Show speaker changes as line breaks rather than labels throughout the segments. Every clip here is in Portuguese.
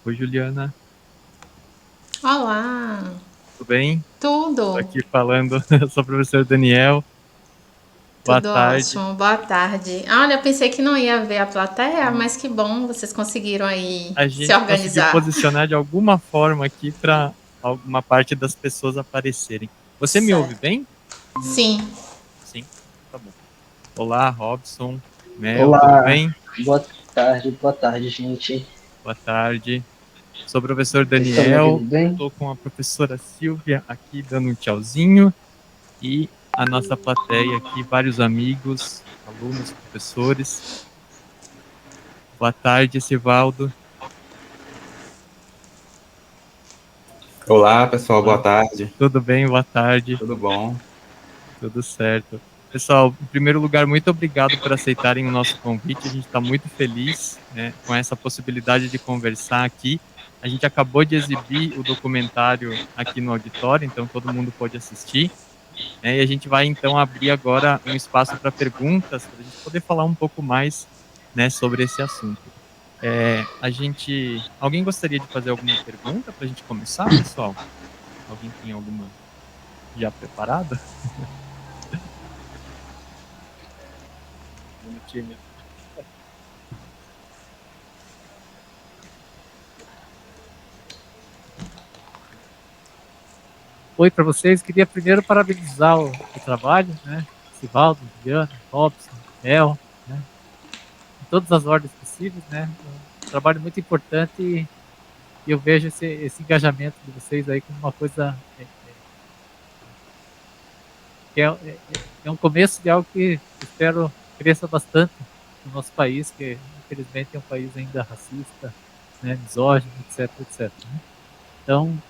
Oi, Juliana,
Olá,
tudo bem? Estou
tudo?
aqui falando, eu sou o professor Daniel, boa
Tudo
tarde.
ótimo, boa tarde. Olha, eu pensei que não ia ver a plateia, mas que bom, vocês conseguiram aí
A
se
gente conseguiu
organizar.
posicionar de alguma forma aqui para alguma parte das pessoas aparecerem. Você me ouve
Certo.
bem?
Sim,
Sim, tá bom. Olá, Robson, Mel, tudo
Olá,
bem?
boa tarde, gente.
Boa tarde. Sou o professor
Vocês estão me
Daniel,
ouvindo bem?
estou com a professora Silvia aqui dando um tchauzinho e a nossa plateia aqui, vários amigos, alunos, professores. Boa tarde, Sivaldo.
Olá, pessoal, boa
Olá.
tarde.
Tudo bem? Boa tarde.
Tudo bom?
Tudo certo. Pessoal, em primeiro lugar, muito obrigado por aceitarem o nosso convite. A gente está muito feliz, né, com essa possibilidade de conversar aqui. A gente acabou de exibir o documentário aqui no auditório, então todo mundo pode assistir, né, e a gente vai então abrir agora um espaço para perguntas, para a gente poder falar um pouco mais, né, sobre esse assunto. Alguém gostaria de fazer alguma pergunta para a gente começar, pessoal? Alguém tem alguma já preparada? Um minutinho. Oi para vocês. Queria primeiro parabenizar o trabalho, né? Sivaldo, Juliana, Robson, Mel, né? Em todas as ordens possíveis, né? Um trabalho muito importante e eu vejo esse engajamento de vocês aí como uma coisa que é um começo de algo que espero cresça bastante no nosso país, que infelizmente é um país ainda racista, né? Misógino, etc, etc. Né? Então,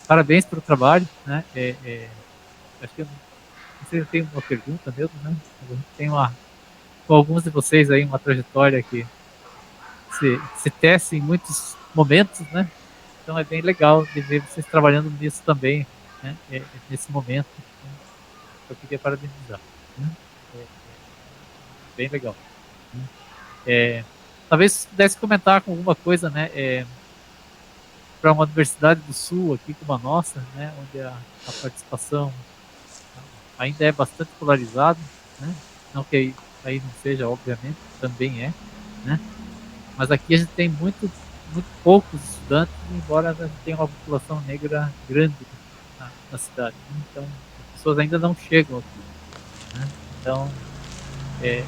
parabéns pelo trabalho, né? Acho que eu não sei se tem uma pergunta mesmo, né? A gente tem com alguns de vocês aí uma trajetória que se tece em muitos momentos, né? Então é bem legal de ver vocês trabalhando nisso também, né? Nesse momento. Então, eu queria parabenizar, né? Bem legal. Né? É, talvez pudesse comentar com alguma coisa, né? Para uma universidade do Sul aqui como a nossa, né? Onde a participação ainda é bastante polarizada, né? Não que aí não seja, obviamente, também é, né? Mas aqui a gente tem muito poucos estudantes, embora a gente tenha uma população negra grande na cidade, né? Então, as pessoas ainda não chegam aqui, né? Então, é,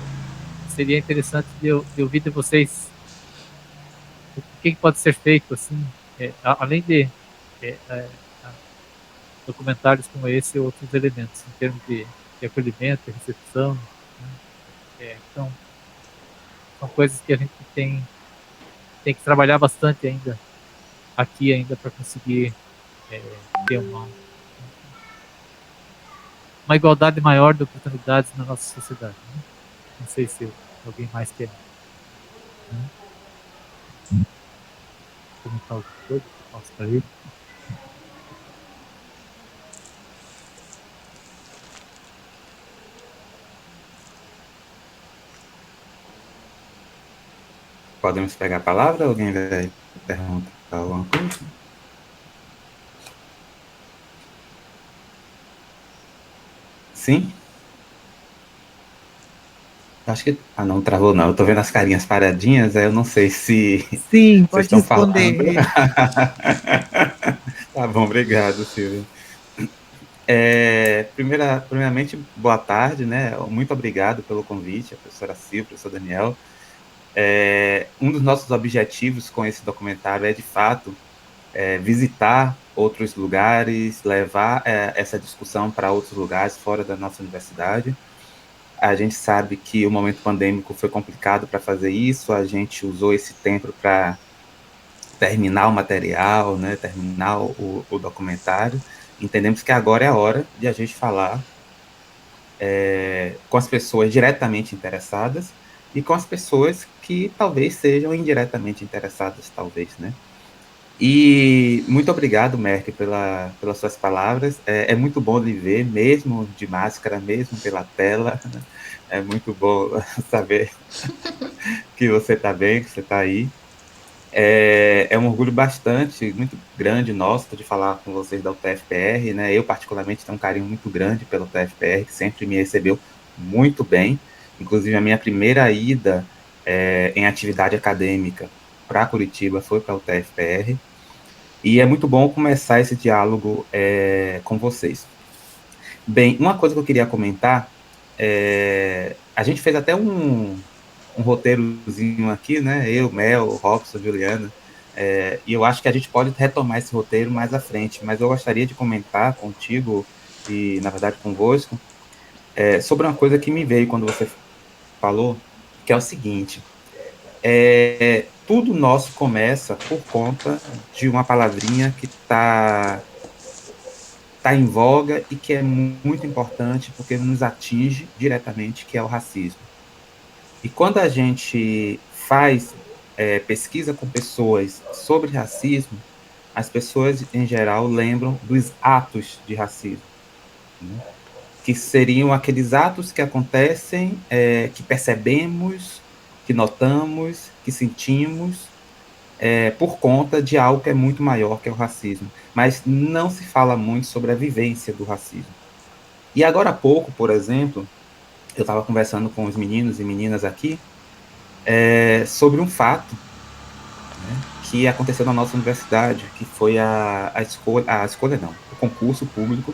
seria interessante de ouvir de vocês o que pode ser feito, assim, além de é, é, documentários como esse e outros elementos, em termos de acolhimento, de recepção, né? Então, são coisas que a gente tem que trabalhar bastante ainda aqui ainda para conseguir ter uma igualdade maior de oportunidades na nossa sociedade. Né? Não sei se alguém mais quer, né, comentar alguma coisa que eu posso para ele.
Podemos pegar a palavra? Alguém vai perguntar alguma coisa? Sim? Acho que. Ah, não, travou não. Eu tô vendo as carinhas paradinhas, aí eu não sei se
Sim,
vocês
pode
estão falando.
responder.
Tá bom, obrigado, Silvia. Primeiramente, boa tarde, né? Muito obrigado pelo convite, a professora Silvia, professor Daniel. Um dos nossos objetivos com esse documentário é, de fato, visitar outros lugares, levar essa discussão para outros lugares fora da nossa universidade. A gente sabe que o momento pandêmico foi complicado para fazer isso, a gente usou esse tempo para terminar o material, né, terminar o documentário. Entendemos que agora é a hora de a gente falar com as pessoas diretamente interessadas e com as pessoas que talvez sejam indiretamente interessadas, talvez, né? E muito obrigado, Merck, pelas suas palavras. É muito bom lhe ver, mesmo de máscara, mesmo pela tela. É muito bom saber que você está bem, que você está aí. É um orgulho muito grande nosso de falar com vocês da UTFPR, né? Eu, particularmente, tenho um carinho muito grande pela UTFPR, que sempre me recebeu muito bem. Inclusive, a minha primeira ida em atividade acadêmica para Curitiba foi para a UTFPR. E é muito bom começar esse diálogo com vocês. Bem, uma coisa que eu queria comentar, a gente fez até um roteirozinho aqui, né? Eu, Mel, Robson, Juliana, e eu acho que a gente pode retomar esse roteiro mais à frente, mas eu gostaria de comentar contigo e, na verdade, convosco, sobre uma coisa que me veio quando você falou, que é o seguinte, tudo nosso começa por conta de uma palavrinha que está em voga e que é muito importante porque nos atinge diretamente, que é o racismo. E quando a gente faz pesquisa com pessoas sobre racismo, as pessoas, em geral, lembram dos atos de racismo, né? Que seriam aqueles atos que acontecem, que percebemos, que notamos, que sentimos, por conta de algo que é muito maior, que é o racismo. Mas não se fala muito sobre a vivência do racismo. E agora há pouco, por exemplo, eu estava conversando com os meninos e meninas aqui, sobre um fato, né, que aconteceu na nossa universidade, que foi o concurso público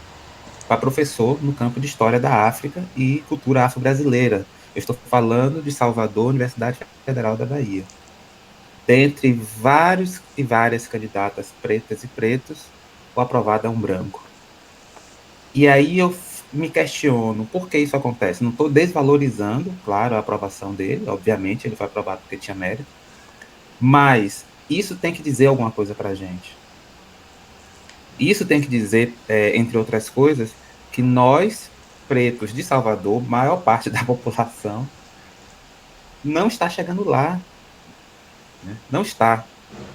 para professor no campo de História da África e Cultura Afro-Brasileira. Eu estou falando de Salvador, Universidade Federal da Bahia. Dentre vários e várias candidatas pretas e pretos, o aprovado é um branco. E aí eu me questiono por que isso acontece. Não estou desvalorizando, claro, a aprovação dele, obviamente ele foi aprovado porque tinha mérito, mas isso tem que dizer alguma coisa para a gente. Isso tem que dizer, entre outras coisas, que nós, pretos de Salvador, maior parte da população, não está chegando lá. Né? Não está.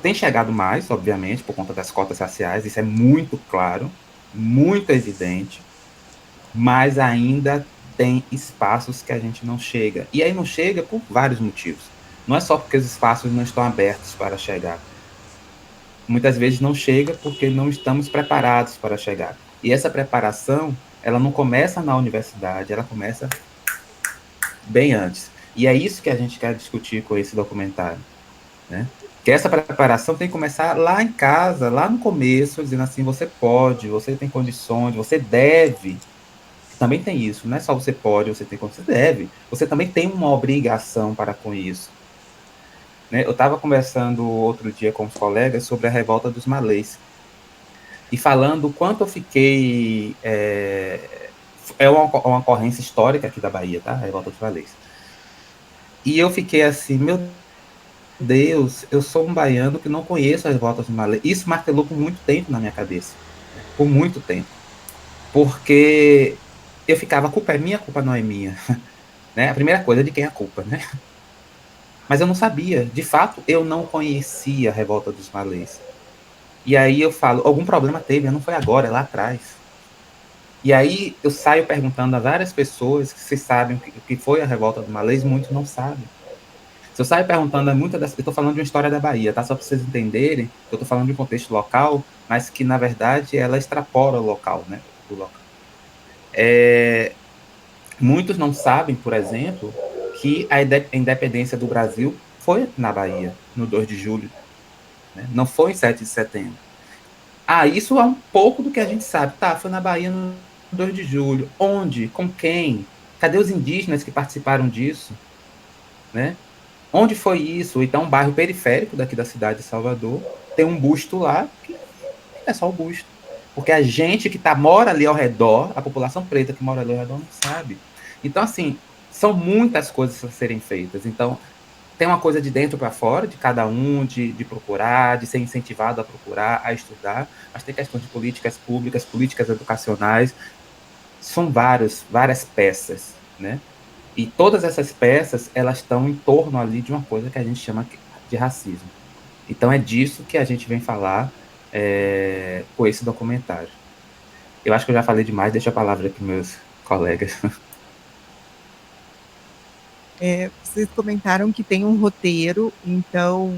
Tem chegado mais, obviamente, por conta das cotas raciais, isso é muito claro, muito evidente, mas ainda tem espaços que a gente não chega. E aí não chega por vários motivos. Não é só porque os espaços não estão abertos para chegar. Muitas vezes não chega porque não estamos preparados para chegar. E essa preparação, ela não começa na universidade, ela começa bem antes. E é isso que a gente quer discutir com esse documentário, né? Que essa preparação tem que começar lá em casa, lá no começo, dizendo assim, você pode, você tem condições, você deve. Também tem isso, não é só você pode, você tem condições, você deve. Você também tem uma obrigação para com isso. Né? Eu estava conversando outro dia com os colegas sobre a revolta dos malês. E falando o quanto eu fiquei... É uma ocorrência histórica aqui da Bahia, tá? A revolta dos malês. E eu fiquei assim, meu Deus, eu sou um baiano que não conheço as revoltas dos malês. Isso martelou por muito tempo na minha cabeça. Por muito tempo. Porque eu ficava, a culpa é minha, a culpa não é minha. Né? A primeira coisa é de quem é a culpa, né? Mas eu não sabia. De fato, eu não conhecia a revolta dos malês. E aí eu falo, algum problema teve, não foi agora, é lá atrás. E aí eu saio perguntando a várias pessoas que se sabem o que foi a revolta dos malês, muitos não sabem. Se eu saio perguntando a muitas das... Eu estou falando de uma história da Bahia, tá? Só para vocês entenderem, eu estou falando de um contexto local, mas que, na verdade, ela extrapola o local, né? O local. Muitos não sabem, por exemplo, que a independência do Brasil foi na Bahia, no 2 de julho. Né? Não foi em 7 de setembro. Isso é um pouco do que a gente sabe. Tá, foi na Bahia no 2 de julho. Onde? Com quem? Cadê os indígenas que participaram disso? Né? Onde foi isso? Então, um bairro periférico daqui da cidade de Salvador, tem um busto lá, que é só o busto. Porque a gente que mora ali ao redor, a população preta que mora ali ao redor não sabe. Então, assim, são muitas coisas a serem feitas. Então, tem uma coisa de dentro para fora, de cada um, de procurar, de ser incentivado a procurar, a estudar, mas tem questões de políticas públicas, políticas educacionais, são várias peças, né? E todas essas peças, elas estão em torno ali de uma coisa que a gente chama de racismo. Então é disso que a gente vem falar com esse documentário. Eu acho que eu já falei demais, deixo a palavra para meus colegas.
Vocês comentaram que tem um roteiro, então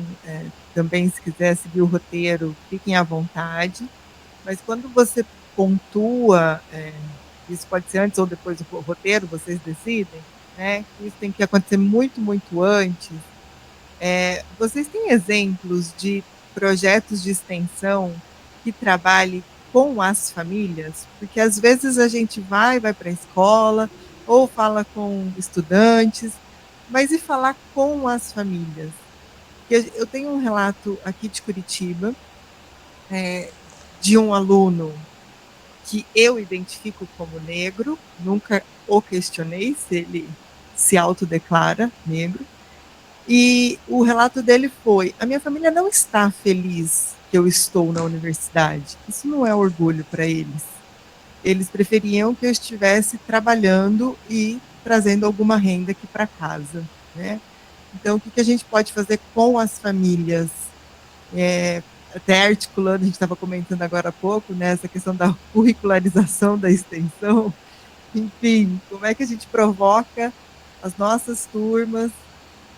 também se quiser seguir o roteiro, fiquem à vontade. Mas quando você pontua, isso pode ser antes ou depois do roteiro, vocês decidem, né? Isso tem que acontecer muito, muito antes. Vocês têm exemplos de projetos de extensão que trabalhem com as famílias? Porque às vezes a gente vai para a escola ou fala com estudantes, mas e falar com as famílias? Eu tenho um relato aqui de Curitiba, de um aluno que eu identifico como negro, nunca o questionei se ele se autodeclara negro, e o relato dele foi: a minha família não está feliz que eu estou na universidade, isso não é orgulho para eles preferiam que eu estivesse trabalhando e trazendo alguma renda aqui para casa, né? Então, o que a gente pode fazer com as famílias? Até articulando, a gente estava comentando agora há pouco, né, essa questão da curricularização da extensão. Enfim, como é que a gente provoca as nossas turmas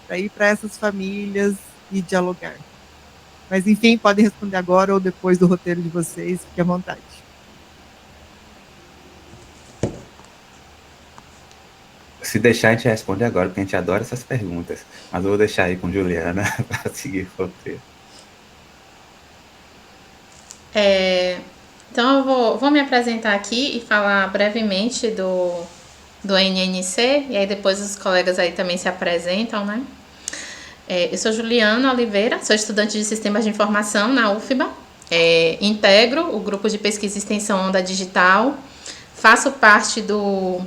para ir para essas famílias e dialogar? Mas, enfim, podem responder agora ou depois do roteiro de vocês, fique à vontade.
Se deixar, a gente responde agora, porque a gente adora essas perguntas. Mas eu vou deixar aí com Juliana para seguir o roteiro.
Então, eu vou me apresentar aqui e falar brevemente do NNC, e aí depois os colegas aí também se apresentam, né? Eu sou Juliana Oliveira, sou estudante de Sistemas de Informação na UFBA, integro o grupo de pesquisa e extensão Onda Digital, faço parte do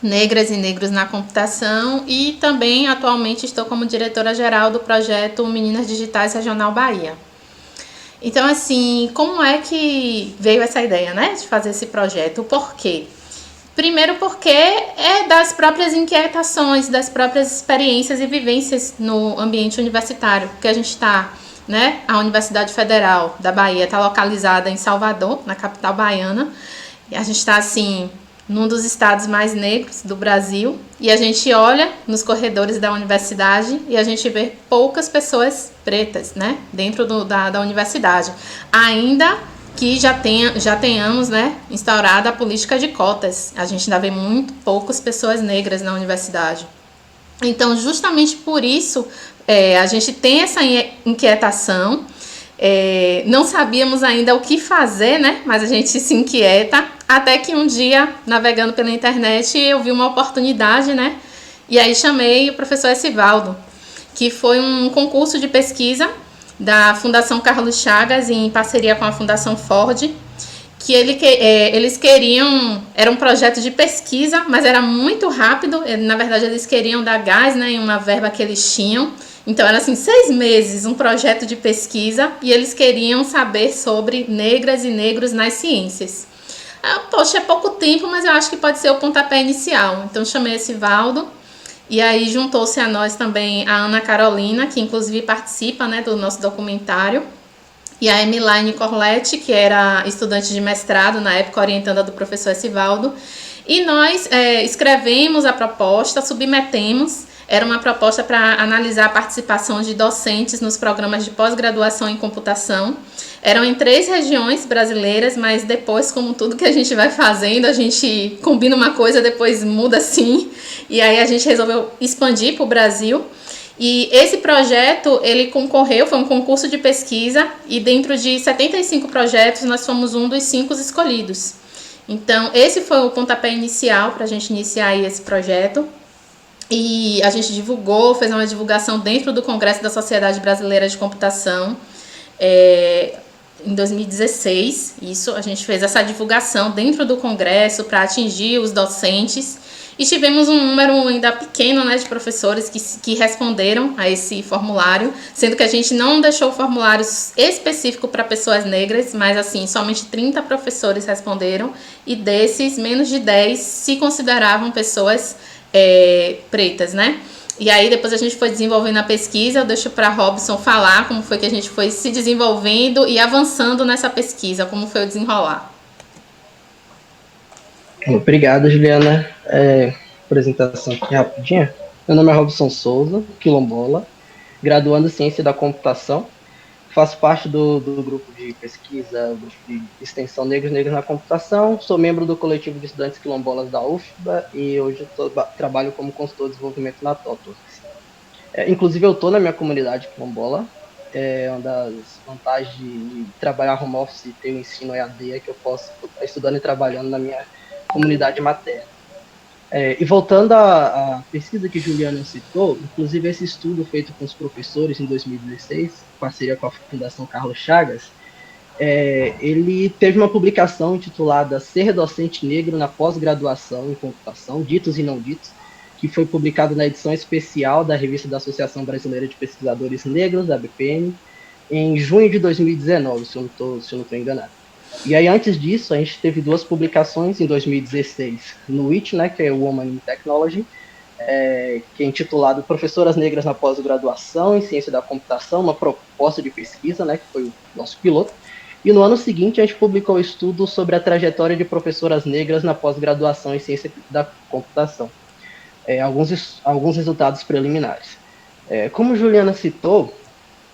Negras e Negros na Computação e também atualmente estou como diretora-geral do projeto Meninas Digitais Regional Bahia. Então, assim, como é que veio essa ideia, né, de fazer esse projeto? Por quê? Primeiro porque é das próprias inquietações, das próprias experiências e vivências no ambiente universitário, porque a gente está, né, a Universidade Federal da Bahia está localizada em Salvador, na capital baiana, e a gente está, assim, num dos estados mais negros do Brasil, e a gente olha nos corredores da universidade e a gente vê poucas pessoas pretas, né, dentro da universidade. Ainda que já tenhamos, né, instaurada a política de cotas, a gente ainda vê muito poucas pessoas negras na universidade. Então, justamente por isso, a gente tem essa inquietação. Não sabíamos ainda o que fazer, né? Mas a gente se inquieta, até que um dia, navegando pela internet, eu vi uma oportunidade, né? E aí chamei o professor Esivaldo, que foi um concurso de pesquisa da Fundação Carlos Chagas, em parceria com a Fundação Ford, que eles queriam, era um projeto de pesquisa, mas era muito rápido. Na verdade, eles queriam dar gás, né, em uma verba que eles tinham. Então, era assim, 6 meses, um projeto de pesquisa, e eles queriam saber sobre negras e negros nas ciências. Poxa, é pouco tempo, mas eu acho que pode ser o pontapé inicial. Então, chamei esse Valdo, e aí juntou-se a nós também a Ana Carolina, que inclusive participa, né, do nosso documentário, e a Emilaine Corletti, que era estudante de mestrado, na época orientanda do professor Esivaldo, e nós escrevemos a proposta, submetemos. Era uma proposta para analisar a participação de docentes nos programas de pós-graduação em computação. Eram em 3 regiões brasileiras, mas depois, como tudo que a gente vai fazendo, a gente combina uma coisa, depois muda assim. E aí a gente resolveu expandir para o Brasil. E esse projeto, ele concorreu, foi um concurso de pesquisa, e dentro de 75 projetos, nós fomos um dos 5 escolhidos. Então, esse foi o pontapé inicial para a gente iniciar aí esse projeto. E a gente divulgou, fez uma divulgação dentro do Congresso da Sociedade Brasileira de Computação, em 2016. Isso, a gente fez essa divulgação dentro do Congresso para atingir os docentes. E tivemos um número ainda pequeno, né, de professores que responderam a esse formulário, sendo que a gente não deixou formulários específicos para pessoas negras, mas assim, somente 30 professores responderam, e desses, menos de 10 se consideravam pessoas pretas, né? E aí depois a gente foi desenvolvendo a pesquisa. Eu deixo para Robson falar como foi que a gente foi se desenvolvendo e avançando nessa pesquisa, como foi o desenrolar.
Obrigado, Juliana. Apresentação aqui rapidinho. Meu nome é Robson Souza, quilombola, graduando em Ciência da Computação. Faço parte do grupo de pesquisa, grupo de extensão Negros na Computação. Sou membro do coletivo de estudantes quilombolas da UFBA e hoje trabalho como consultor de desenvolvimento na TOTWORKS. Inclusive, eu estou na minha comunidade quilombola. Uma das vantagens de trabalhar home office e ter o ensino EAD é que eu posso estar estudando e trabalhando na minha comunidade materna. E voltando à pesquisa que Juliana citou, inclusive esse estudo feito com os professores em 2016, em parceria com a Fundação Carlos Chagas, ele teve uma publicação intitulada Ser Docente Negro na Pós-Graduação em Computação, Ditos e Não Ditos, que foi publicado na edição especial da revista da Associação Brasileira de Pesquisadores Negros, da ABPN, em junho de 2019, se eu não estou enganado. E aí, antes disso, a gente teve duas publicações em 2016 no WIT, né, que é o Woman in Technology, que é intitulado Professoras Negras na Pós-Graduação em Ciência da Computação, uma proposta de pesquisa, né, que foi o nosso piloto. E no ano seguinte, a gente publicou o estudo sobre a trajetória de professoras negras na pós-graduação em Ciência da Computação. Alguns resultados preliminares. Como Juliana citou,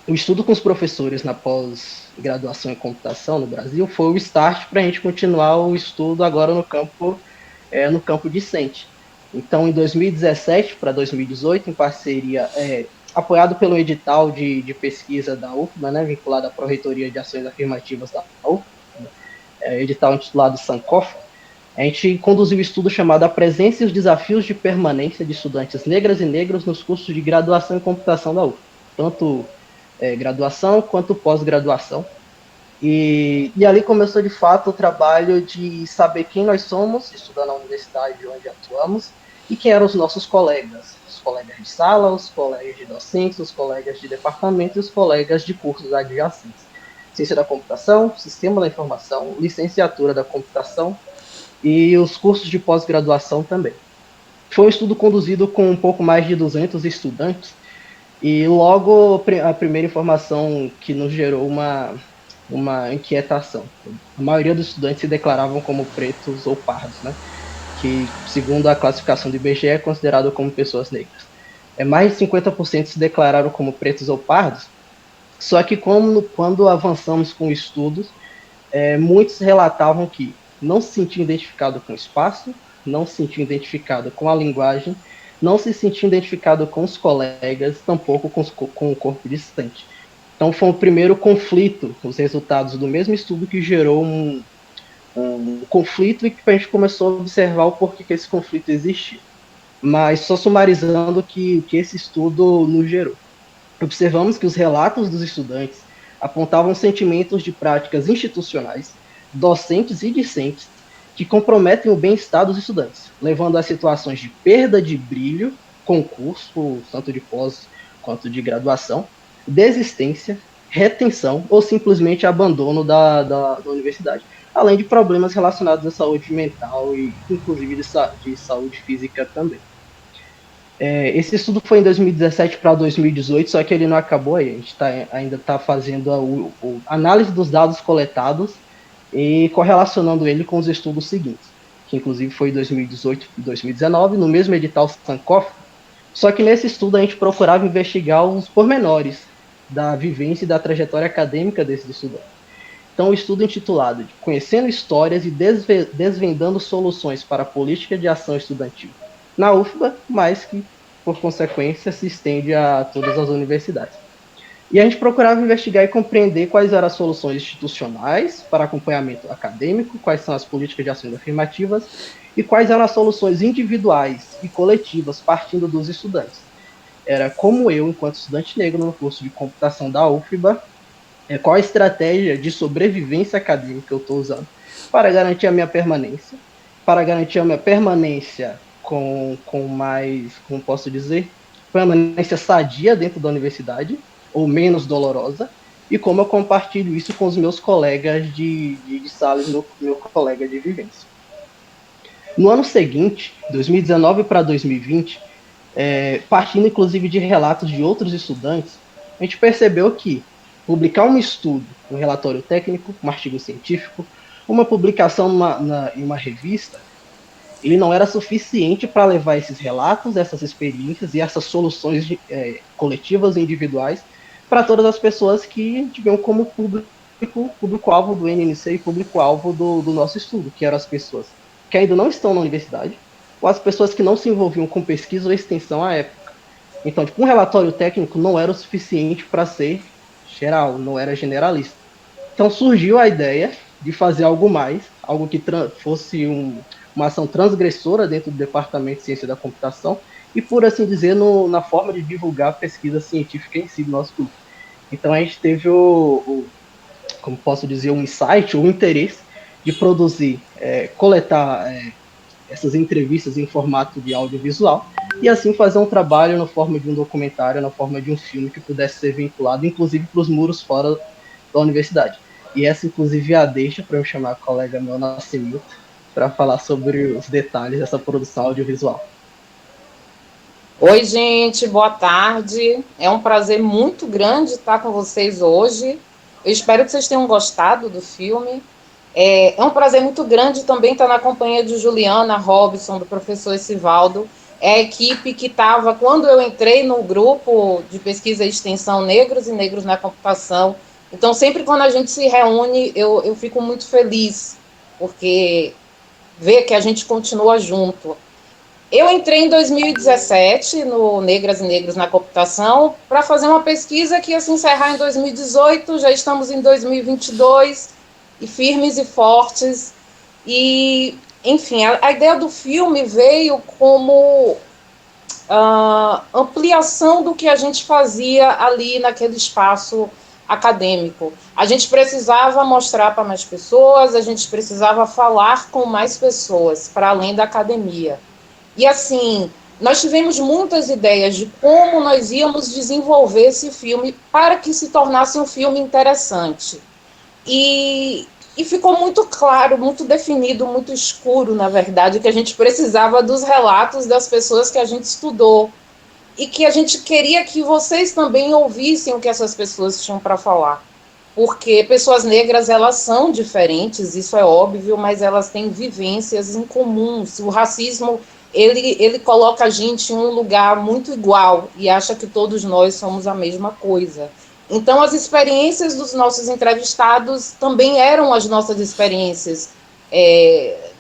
o estudo com os professores na pós-graduação em computação no Brasil foi o start para a gente continuar o estudo agora no campo discente. Então, em 2017 para 2018, em parceria, apoiado pelo edital de pesquisa da UFBA, né, vinculado à Pró-Reitoria de Ações Afirmativas da UFBA, edital intitulado Sankofa, a gente conduziu um estudo chamado A Presença e os Desafios de Permanência de Estudantes Negras e Negros nos cursos de graduação em computação da UFBA, tanto graduação quanto pós-graduação. E ali começou, de fato, o trabalho de saber quem nós somos, estudando na universidade onde atuamos, e quem eram os nossos colegas. Os colegas de sala, os colegas de docentes, os colegas de departamento e os colegas de cursos adjacentes. Ciência da computação, sistema da informação, licenciatura da computação e os cursos de pós-graduação também. Foi um estudo conduzido com um pouco mais de 200 estudantes, e logo a primeira informação que nos gerou uma inquietação. A maioria dos estudantes se declaravam como pretos ou pardos, né? Que, segundo a classificação do IBGE, é considerado como pessoas negras. Mais de 50% se declararam como pretos ou pardos, só que quando avançamos com estudos, muitos relatavam que não se sentiam identificados com o espaço, não se sentiam identificados com a linguagem, não se sentiam identificados com os colegas, tampouco com o corpo distante. Então, foi o primeiro conflito, os resultados do mesmo estudo que gerou um conflito e que a gente começou a observar o porquê que esse conflito existia. Mas só sumarizando o que esse estudo nos gerou. Observamos que os relatos dos estudantes apontavam sentimentos de práticas institucionais, docentes e discentes, que comprometem o bem-estar dos estudantes, levando a situações de perda de brilho, concurso, tanto de pós quanto de graduação, desistência, retenção ou simplesmente abandono da universidade, além de problemas relacionados à saúde mental e, inclusive, de saúde física também. Esse estudo foi em 2017 para 2018, só que ele não acabou aí. A gente ainda está fazendo a análise dos dados coletados e correlacionando ele com os estudos seguintes, que inclusive foi em 2018 e 2019, no mesmo edital Sankofa, só que nesse estudo a gente procurava investigar os pormenores da vivência e da trajetória acadêmica desses estudantes. Então, o estudo intitulado de Conhecendo Histórias e Desvendando Soluções para a Política de Ação Estudantil na UFBA, mas que, por consequência, se estende a todas as universidades. E a gente procurava investigar e compreender quais eram as soluções institucionais para acompanhamento acadêmico, quais são as políticas de ações afirmativas e quais eram as soluções individuais e coletivas partindo dos estudantes. Era como eu, enquanto estudante negro no curso de computação da UFBA, qual a estratégia de sobrevivência acadêmica eu estou usando para garantir a minha permanência, com mais, como posso dizer, permanência sadia dentro da universidade, ou menos dolorosa, e como eu compartilho isso com os meus colegas de sala e meu colega de vivência. No ano seguinte, 2019 para 2020, partindo inclusive de relatos de outros estudantes, a gente percebeu que publicar um estudo, um relatório técnico, um artigo científico, uma publicação em uma revista, ele não era suficiente para levar esses relatos, essas experiências e essas soluções coletivas e individuais para todas as pessoas que tiveram como público-alvo do NNC e público-alvo do nosso estudo, que eram as pessoas que ainda não estão na universidade, ou as pessoas que não se envolviam com pesquisa ou extensão à época. Então, tipo, um relatório técnico não era o suficiente para ser geral, não era generalista. Então surgiu a ideia de fazer algo mais, algo que fosse uma ação transgressora dentro do Departamento de Ciência da Computação e, por assim dizer, na forma de divulgar a pesquisa científica em si do nosso grupo. Então a gente teve como posso dizer, um insight, um interesse de produzir, coletar essas entrevistas em formato de audiovisual e assim fazer um trabalho na forma de um documentário, na forma de um filme que pudesse ser vinculado, inclusive para os muros fora da universidade. E essa, inclusive, é a deixa para eu chamar a colega meu, Nascimento, para falar sobre os detalhes dessa produção audiovisual.
Oi, gente, boa tarde. É um prazer muito grande estar com vocês hoje. Eu espero que vocês tenham gostado do filme. É um prazer muito grande também estar na companhia de Juliana, Robson, do professor Esivaldo. É a equipe que estava, quando eu entrei no grupo de pesquisa e extensão Negros e Negros na Computação. Então, sempre quando a gente se reúne, eu fico muito feliz, porque ver que a gente continua junto. Eu entrei em 2017 no Negras e Negros na Computação para fazer uma pesquisa que ia se encerrar em 2018, já estamos em 2022, e firmes e fortes. E, enfim, a ideia do filme veio como ampliação do que a gente fazia ali naquele espaço acadêmico. A gente precisava mostrar para mais pessoas, a gente precisava falar com mais pessoas, para além da academia. E assim, nós tivemos muitas ideias de como nós íamos desenvolver esse filme para que se tornasse um filme interessante. E ficou muito claro, muito definido, muito escuro, na verdade, que a gente precisava dos relatos das pessoas que a gente estudou. E que a gente queria que vocês também ouvissem o que essas pessoas tinham para falar. Porque pessoas negras, elas são diferentes, isso é óbvio, mas elas têm vivências em comum. O racismo, ele coloca a gente em um lugar muito igual e acha que todos nós somos a mesma coisa. Então, as experiências dos nossos entrevistados também eram as nossas experiências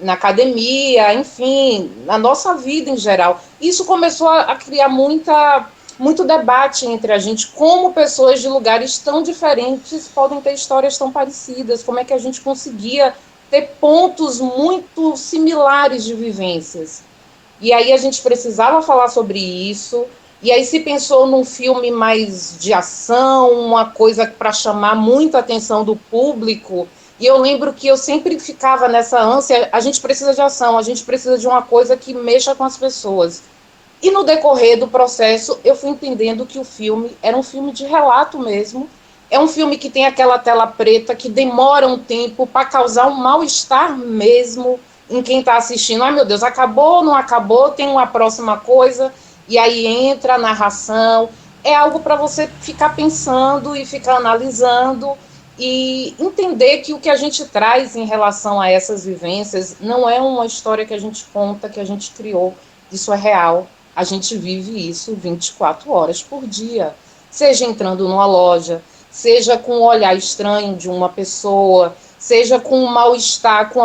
na academia, enfim, na nossa vida em geral. Isso começou a criar muito debate entre a gente, como pessoas de lugares tão diferentes podem ter histórias tão parecidas, como é que a gente conseguia ter pontos muito similares de vivências. E aí a gente precisava falar sobre isso, e aí se pensou num filme mais de ação, uma coisa para chamar muita atenção do público, e eu lembro que eu sempre ficava nessa ânsia, a gente precisa de ação, a gente precisa de uma coisa que mexa com as pessoas. E no decorrer do processo, eu fui entendendo que o filme era um filme de relato mesmo, é um filme que tem aquela tela preta que demora um tempo para causar um mal-estar mesmo em quem está assistindo. Ai, meu Deus, acabou, não acabou, tem uma próxima coisa, e aí entra a narração. É algo para você ficar pensando e ficar analisando e entender que o que a gente traz em relação a essas vivências não é uma história que a gente conta, que a gente criou. Isso é real. A gente vive isso 24 horas por dia. Seja entrando numa loja, seja com o olhar estranho de uma pessoa, seja com um mal-estar, com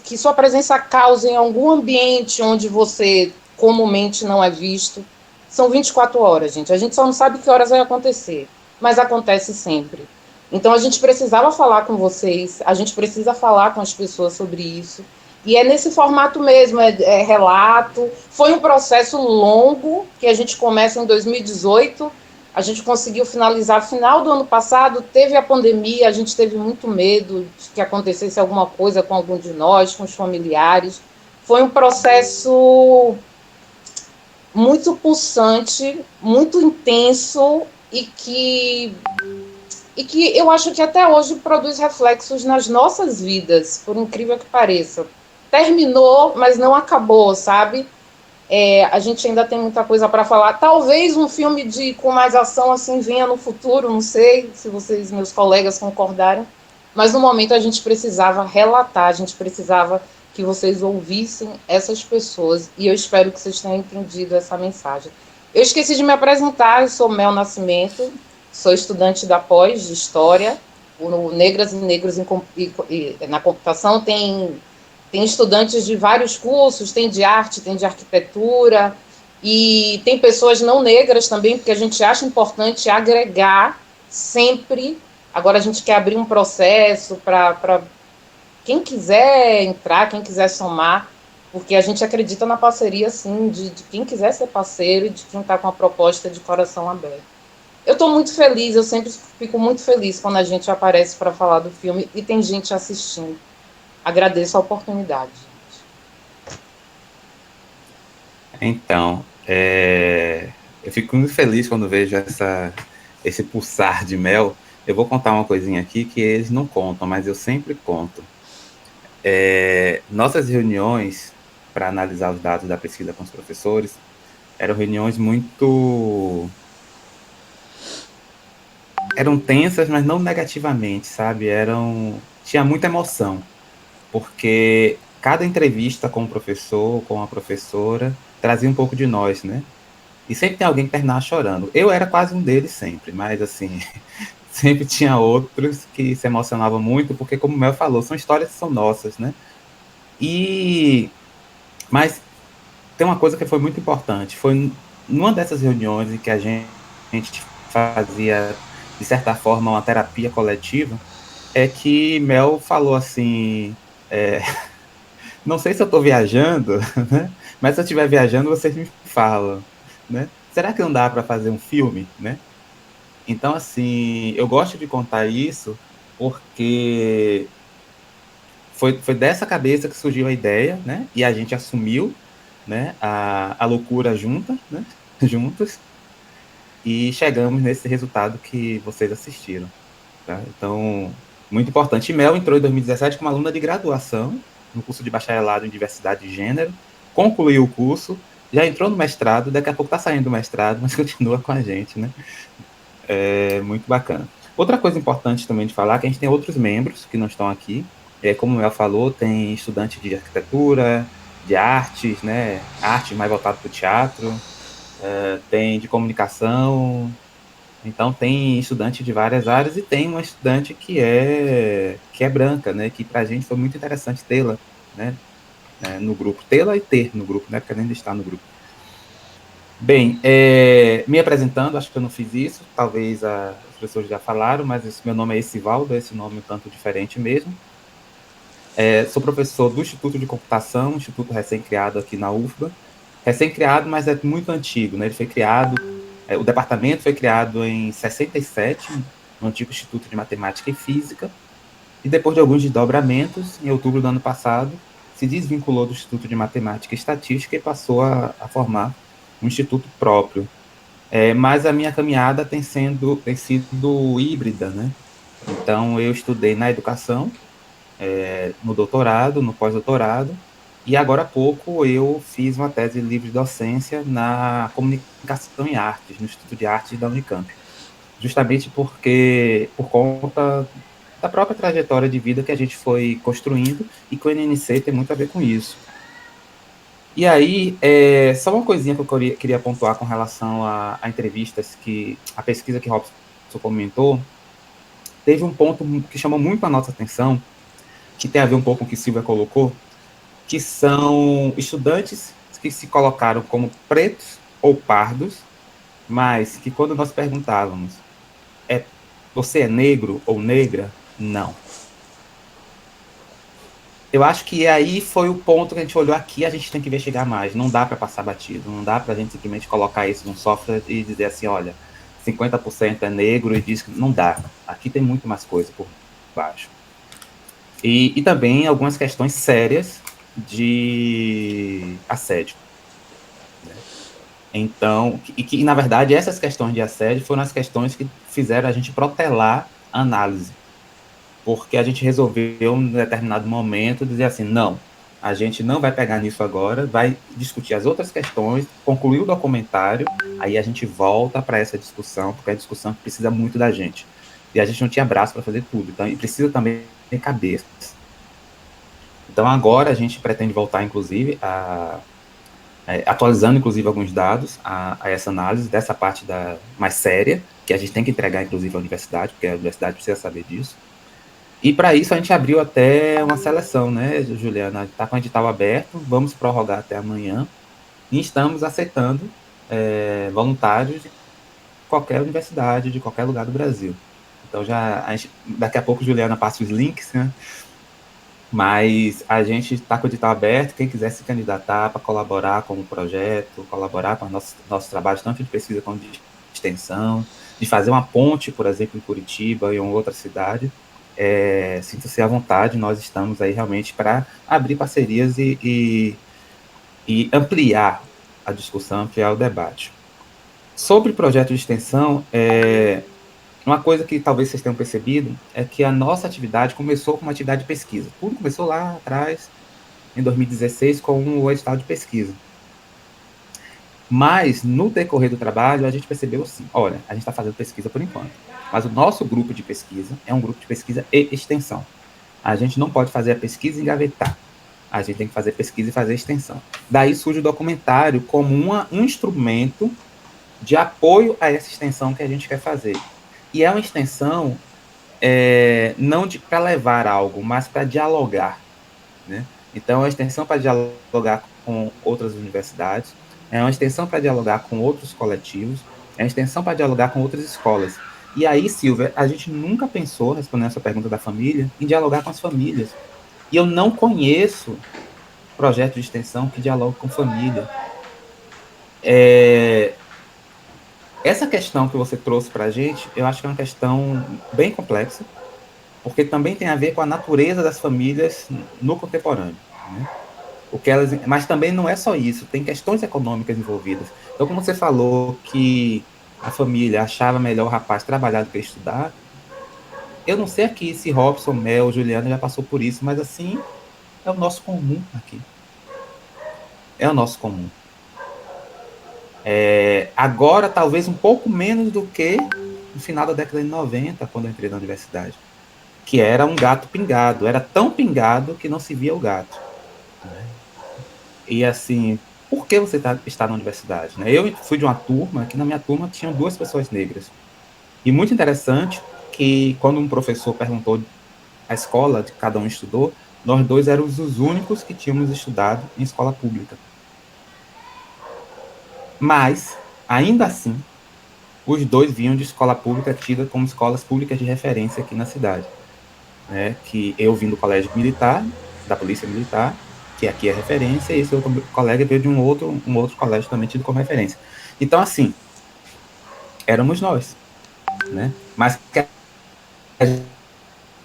que sua presença causa em algum ambiente onde você comumente não é visto. São 24 horas, gente. A gente só não sabe que horas vai acontecer, mas acontece sempre. Então a gente precisava falar com vocês, a gente precisa falar com as pessoas sobre isso. E é nesse formato mesmo, é relato. Foi um processo longo, que a gente começa em 2018, a gente conseguiu finalizar no final do ano passado, teve a pandemia, a gente teve muito medo de que acontecesse alguma coisa com algum de nós, com os familiares. Foi um processo muito pulsante, muito intenso e que eu acho que até hoje produz reflexos nas nossas vidas, por incrível que pareça. Terminou, mas não acabou, sabe? A gente ainda tem muita coisa para falar. Talvez um filme com mais ação assim venha no futuro, não sei se vocês, meus colegas, concordaram. Mas no momento a gente precisava relatar, a gente precisava que vocês ouvissem essas pessoas, e eu espero que vocês tenham entendido essa mensagem. Eu esqueci de me apresentar, eu sou Mel Nascimento, sou estudante da pós de História, o Negras e Negros na computação tem estudantes de vários cursos, tem de arte, tem de arquitetura, e tem pessoas não negras também, porque a gente acha importante agregar sempre. Agora a gente quer abrir um processo para quem quiser entrar, quem quiser somar, porque a gente acredita na parceria, sim, de quem quiser ser parceiro e de quem está com a proposta de coração aberto. Eu estou muito feliz, eu sempre fico muito feliz quando a gente aparece para falar do filme e tem gente assistindo. Agradeço a oportunidade.
Então, eu fico muito feliz quando vejo esse pulsar de Mel. Eu vou contar uma coisinha aqui que eles não contam, mas eu sempre conto. Nossas reuniões para analisar os dados da pesquisa com os professores eram reuniões eram tensas, mas não negativamente, sabe? Tinha muita emoção, porque cada entrevista com o professor, com a professora, trazia um pouco de nós, né? E sempre tem alguém que terminava chorando. Eu era quase um deles sempre, mas assim, sempre tinha outros que se emocionavam muito, porque como o Mel falou, são histórias que são nossas, né? Mas tem uma coisa que foi muito importante, foi numa dessas reuniões em que a gente fazia, de certa forma, uma terapia coletiva, é que Mel falou assim, não sei se eu estou viajando, né? Mas se eu estiver viajando, vocês me falam, né? Será que não dá para fazer um filme, né? Então, assim, eu gosto de contar isso porque foi dessa cabeça que surgiu a ideia, né? E a gente assumiu, né? A loucura juntos, e chegamos nesse resultado que vocês assistiram, tá? Então, muito importante. E Mel entrou em 2017 como aluna de graduação no curso de bacharelado em diversidade de gênero, concluiu o curso, já entrou no mestrado, daqui a pouco está saindo do mestrado, mas continua com a gente, né? Muito bacana. Outra coisa importante também de falar é que a gente tem outros membros que não estão aqui. Como o Mel falou, tem estudante de arquitetura, de artes, né? Arte mais voltado para o teatro, tem de comunicação. Então tem estudante de várias áreas e tem uma estudante que é branca, né? Que para a gente foi muito interessante tê-la, né? No grupo, tê-la e ter no grupo, né? Porque ela ainda está no grupo. Bem, me apresentando, acho que eu não fiz isso, talvez as pessoas já falaram, mas meu nome é Esivaldo, esse nome um tanto diferente mesmo. Sou professor do Instituto de Computação, instituto recém-criado aqui na UFBA. Recém-criado, mas é muito antigo, né? Ele foi criado, o departamento foi criado em 67, no antigo Instituto de Matemática e Física, e depois de alguns desdobramentos, em outubro do ano passado, se desvinculou do Instituto de Matemática e Estatística e passou a formar um instituto próprio. Mas a minha caminhada tem sido híbrida, né? Então, eu estudei na educação, no doutorado, no pós-doutorado, e agora há pouco eu fiz uma tese de livre docência na comunicação em artes, no Instituto de Artes da Unicamp. Justamente por conta da própria trajetória de vida que a gente foi construindo, e que o NNC tem muito a ver com isso. E aí, só uma coisinha que eu queria pontuar com relação a entrevistas, a pesquisa que Robson comentou, teve um ponto que chamou muito a nossa atenção, que tem a ver um pouco com o que Silvia colocou, que são estudantes que se colocaram como pretos ou pardos, mas que quando nós perguntávamos, você é negro ou negra? Não. Eu acho que aí foi o ponto que a gente olhou aqui, a gente tem que investigar mais, não dá para passar batido, não dá para a gente simplesmente colocar isso num software e dizer assim, olha, 50% é negro e diz que não dá, aqui tem muito mais coisa por baixo. E também algumas questões sérias de assédio. Né? Então, que na verdade essas questões de assédio foram as questões que fizeram a gente protelar a análise. Porque a gente resolveu, em determinado momento, dizer assim, não, a gente não vai pegar nisso agora, vai discutir as outras questões, concluir o documentário, aí a gente volta para essa discussão, porque é a discussão que precisa muito da gente. E a gente não tinha braço para fazer tudo, então precisa também ter cabeça. Então, agora a gente pretende voltar, inclusive, atualizando, inclusive, alguns dados a essa análise dessa parte mais séria, que a gente tem que entregar, inclusive, à universidade, porque a universidade precisa saber disso. E para isso a gente abriu até uma seleção, né, Juliana? Está com o edital aberto, vamos prorrogar até amanhã, e estamos aceitando voluntários de qualquer universidade, de qualquer lugar do Brasil. Então, daqui a pouco, Juliana passa os links, né? Mas a gente está com o edital aberto, quem quiser se candidatar para colaborar com o projeto, colaborar com o nosso trabalho, tanto de pesquisa quanto de extensão, de fazer uma ponte, por exemplo, em Curitiba e em outra cidade, sinta-se à vontade, nós estamos aí realmente para abrir parcerias e ampliar a discussão, ampliar o debate. Sobre o projeto de extensão, uma coisa que talvez vocês tenham percebido é que a nossa atividade começou com uma atividade de pesquisa. Tudo começou lá atrás, em 2016, com o edital de pesquisa. Mas, no decorrer do trabalho, a gente percebeu assim, olha, a gente está fazendo pesquisa por enquanto, mas o nosso grupo de pesquisa é um grupo de pesquisa e extensão. A gente não pode fazer a pesquisa e engavetar. A gente tem que fazer pesquisa e fazer extensão. Daí surge o documentário como um instrumento de apoio a essa extensão que a gente quer fazer. E é uma extensão não para levar algo, mas para dialogar, né? Então, é uma extensão para dialogar com outras universidades, é uma extensão para dialogar com outros coletivos, é uma extensão para dialogar com outras escolas. E aí, Silvia, a gente nunca pensou, respondendo essa pergunta da família, em dialogar com as famílias. E eu não conheço projeto de extensão que dialogue com família. Essa questão que você trouxe para a gente, eu acho que é uma questão bem complexa, porque também tem a ver com a natureza das famílias no contemporâneo, né? Mas também não é só isso, tem questões econômicas envolvidas. Então, como você falou que a família achava melhor o rapaz trabalhar do que estudar, eu não sei aqui se Robson, Mel, Juliana já passou por isso, mas assim, é o nosso comum aqui. É o nosso comum. Agora, talvez um pouco menos do que no final da década de 90, quando eu entrei na universidade, que era um gato pingado. Era tão pingado que não se via o gato, né? E assim, por que você está na universidade, né? Eu fui de uma turma que na minha turma tinham 2 pessoas negras. E muito interessante que quando um professor perguntou a escola de cada um estudou, nós 2 éramos os únicos que tínhamos estudado em escola pública. Mas, ainda assim, os 2 vinham de escola pública tida como escolas públicas de referência aqui na cidade, né? Que eu vim do colégio militar, da polícia militar, que aqui é referência, e esse outro colega veio de um outro colégio também tido como referência. Então, assim, éramos nós, né? Mas que a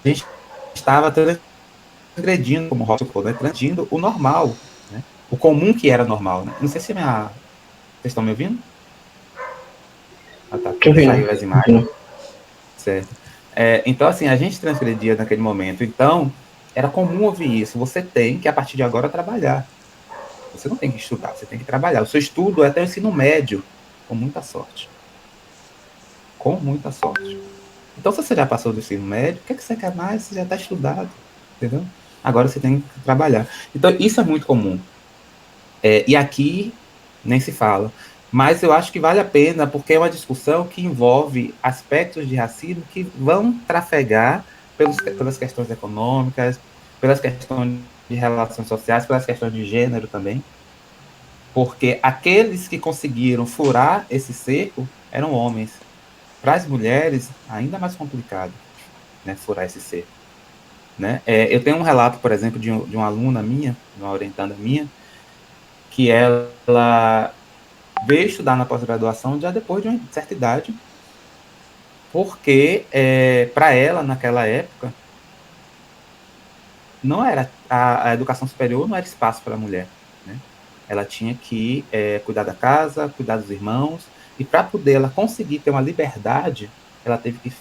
gente estava transgredindo, como o Robson falou, né? Transgredindo o normal, né? O comum que era normal, né? Não sei se vocês estão me ouvindo? Ah, tá. Saiu as imagens. Certo. Então, assim, a gente transgredia naquele momento. Então, era comum ouvir isso. Você tem que, a partir de agora, trabalhar. Você não tem que estudar, você tem que trabalhar. O seu estudo é até o ensino médio, com muita sorte. Com muita sorte. Então, se você já passou do ensino médio, o que você quer mais? Você já está estudado, entendeu? Agora você tem que trabalhar. Então, isso é muito comum. E aqui, nem se fala. Mas eu acho que vale a pena, porque é uma discussão que envolve aspectos de racismo que vão trafegar pelas questões econômicas, pelas questões de relações sociais, pelas questões de gênero também. Porque aqueles que conseguiram furar esse cerco eram homens. Para as mulheres, ainda mais complicado, né, furar esse cerco. Né? Eu tenho um relato, por exemplo, de uma aluna minha, de uma orientanda minha, que ela veio estudar na pós-graduação já depois de uma certa idade, porque para ela, naquela época, não era a educação superior não era espaço para a mulher, né? Ela tinha que cuidar da casa, cuidar dos irmãos, e para poder ela conseguir ter uma liberdade, ela teve que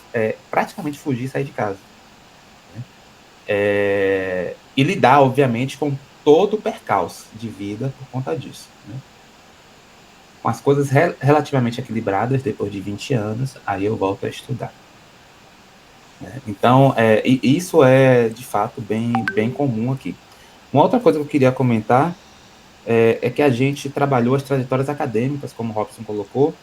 praticamente fugir e sair de casa, né? E lidar, obviamente, com todo o percalço de vida por conta disso, né? Com as coisas relativamente equilibradas, depois de 20 anos, aí eu volto a estudar. Então, isso é, de fato, bem comum aqui. Uma outra coisa que eu queria comentar é que a gente trabalhou as trajetórias acadêmicas, como o Robson colocou,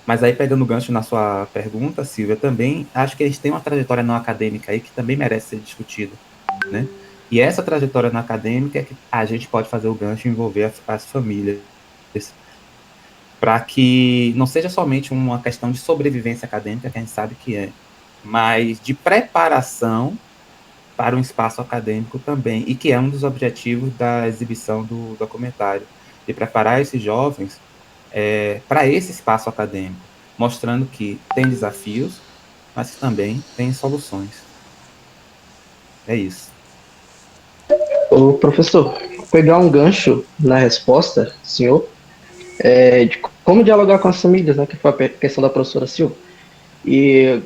mas aí pegando o gancho na sua pergunta, Silvia, também acho que eles têm uma trajetória não acadêmica aí que também merece ser discutida, né? E essa trajetória não acadêmica é que a gente pode fazer o gancho e envolver as famílias, para que não seja somente uma questão de sobrevivência acadêmica, que a gente sabe que é, mas de preparação para um espaço acadêmico também, e que é um dos objetivos da exibição do documentário, de preparar esses jovens para esse espaço acadêmico, mostrando que tem desafios, mas que também tem soluções. É isso.
Ô, professor, vou pegar um gancho na resposta, senhor, de como dialogar com as famílias, né, que foi a questão da professora Silva. E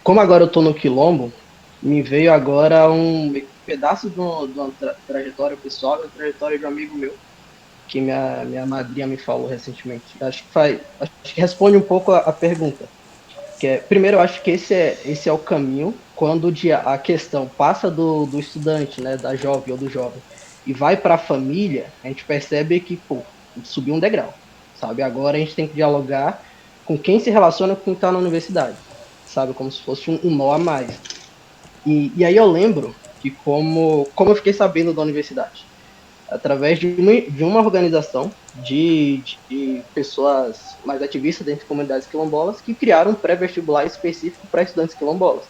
como agora eu estou no Quilombo, me veio agora um pedaço de uma trajetória pessoal, uma trajetória de um amigo meu, que minha madrinha me falou recentemente. Acho que responde um pouco a pergunta. Primeiro, eu acho que esse é o caminho quando a questão passa do estudante, né, da jovem ou do jovem, e vai para a família, a gente percebe que, pô, subiu um degrau, sabe? Agora a gente tem que dialogar com quem se relaciona com quem está na universidade, sabe? Como se fosse um nó a mais. E aí eu lembro que como eu fiquei sabendo da universidade, através de uma organização de pessoas mais ativistas dentro de comunidades quilombolas que criaram um pré-vestibular específico para estudantes quilombolas.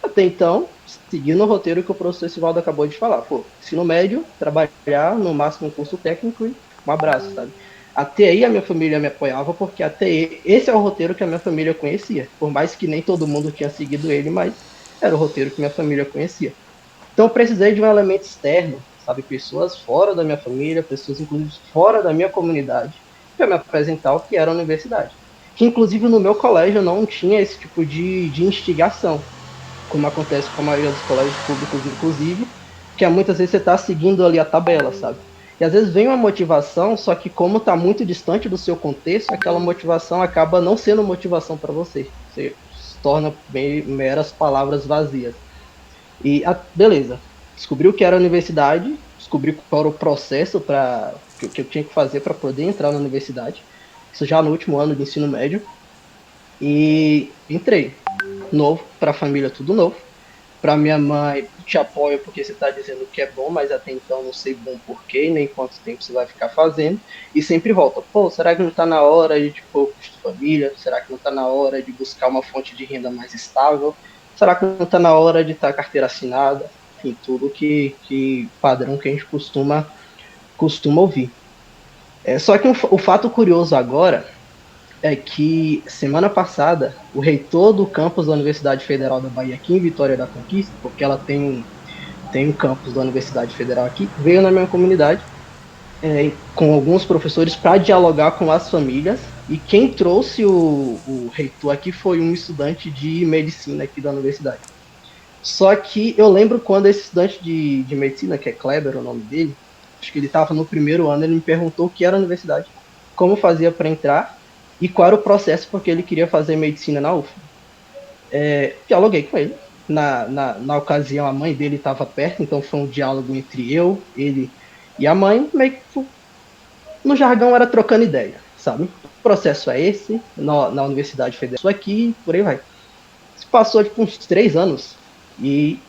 Até então, seguindo o roteiro que o professor Sivaldo acabou de falar, pô, ensino médio, trabalhar, no máximo um curso técnico e um abraço, sabe? Até aí a minha família me apoiava, porque até aí, esse é o roteiro que a minha família conhecia. Por mais que nem todo mundo tinha seguido ele, mas era o roteiro que minha família conhecia. Então eu precisei de um elemento externo, sabe? Pessoas fora da minha família, pessoas inclusive fora da minha comunidade, para me apresentar o que era a universidade. Que inclusive no meu colégio não tinha esse tipo de instigação, como acontece com a maioria dos colégios públicos, inclusive, que muitas vezes você está seguindo ali a tabela, sabe? E às vezes vem uma motivação, só que como está muito distante do seu contexto, aquela motivação acaba não sendo motivação para você. Você se torna bem meras palavras vazias. Beleza, descobri o que era a universidade, descobri qual era o processo que eu tinha que fazer para poder entrar na universidade. Isso já no último ano de ensino médio. E entrei. Novo, para a família tudo novo. Para minha mãe, te apoio porque você está dizendo que é bom, mas até então não sei bom porquê, nem quanto tempo você vai ficar fazendo. E sempre volta, pô, será que não está na hora de tipo, custo família? Será que não está na hora de buscar uma fonte de renda mais estável? Será que não está na hora de estar carteira assinada? Enfim, tudo que padrão que a gente costuma ouvir. Só que o fato curioso agora é que semana passada o reitor do campus da Universidade Federal da Bahia aqui em Vitória da Conquista, porque ela tem um campus da Universidade Federal aqui, veio na minha comunidade com alguns professores para dialogar com as famílias, e quem trouxe o reitor aqui foi um estudante de medicina aqui da universidade. Só que eu lembro quando esse estudante de medicina, que é Kleber, o nome dele, acho que ele estava no primeiro ano, ele me perguntou o que era a universidade, como fazia para entrar e qual era o processo, porque ele queria fazer medicina na UFA. Dialoguei com ele. Na ocasião, a mãe dele estava perto, então foi um diálogo entre eu, ele e a mãe, meio que no jargão era trocando ideia, sabe? O processo é esse, na Universidade Federal, isso aqui, por aí vai. Se passou tipo, uns 3 anos e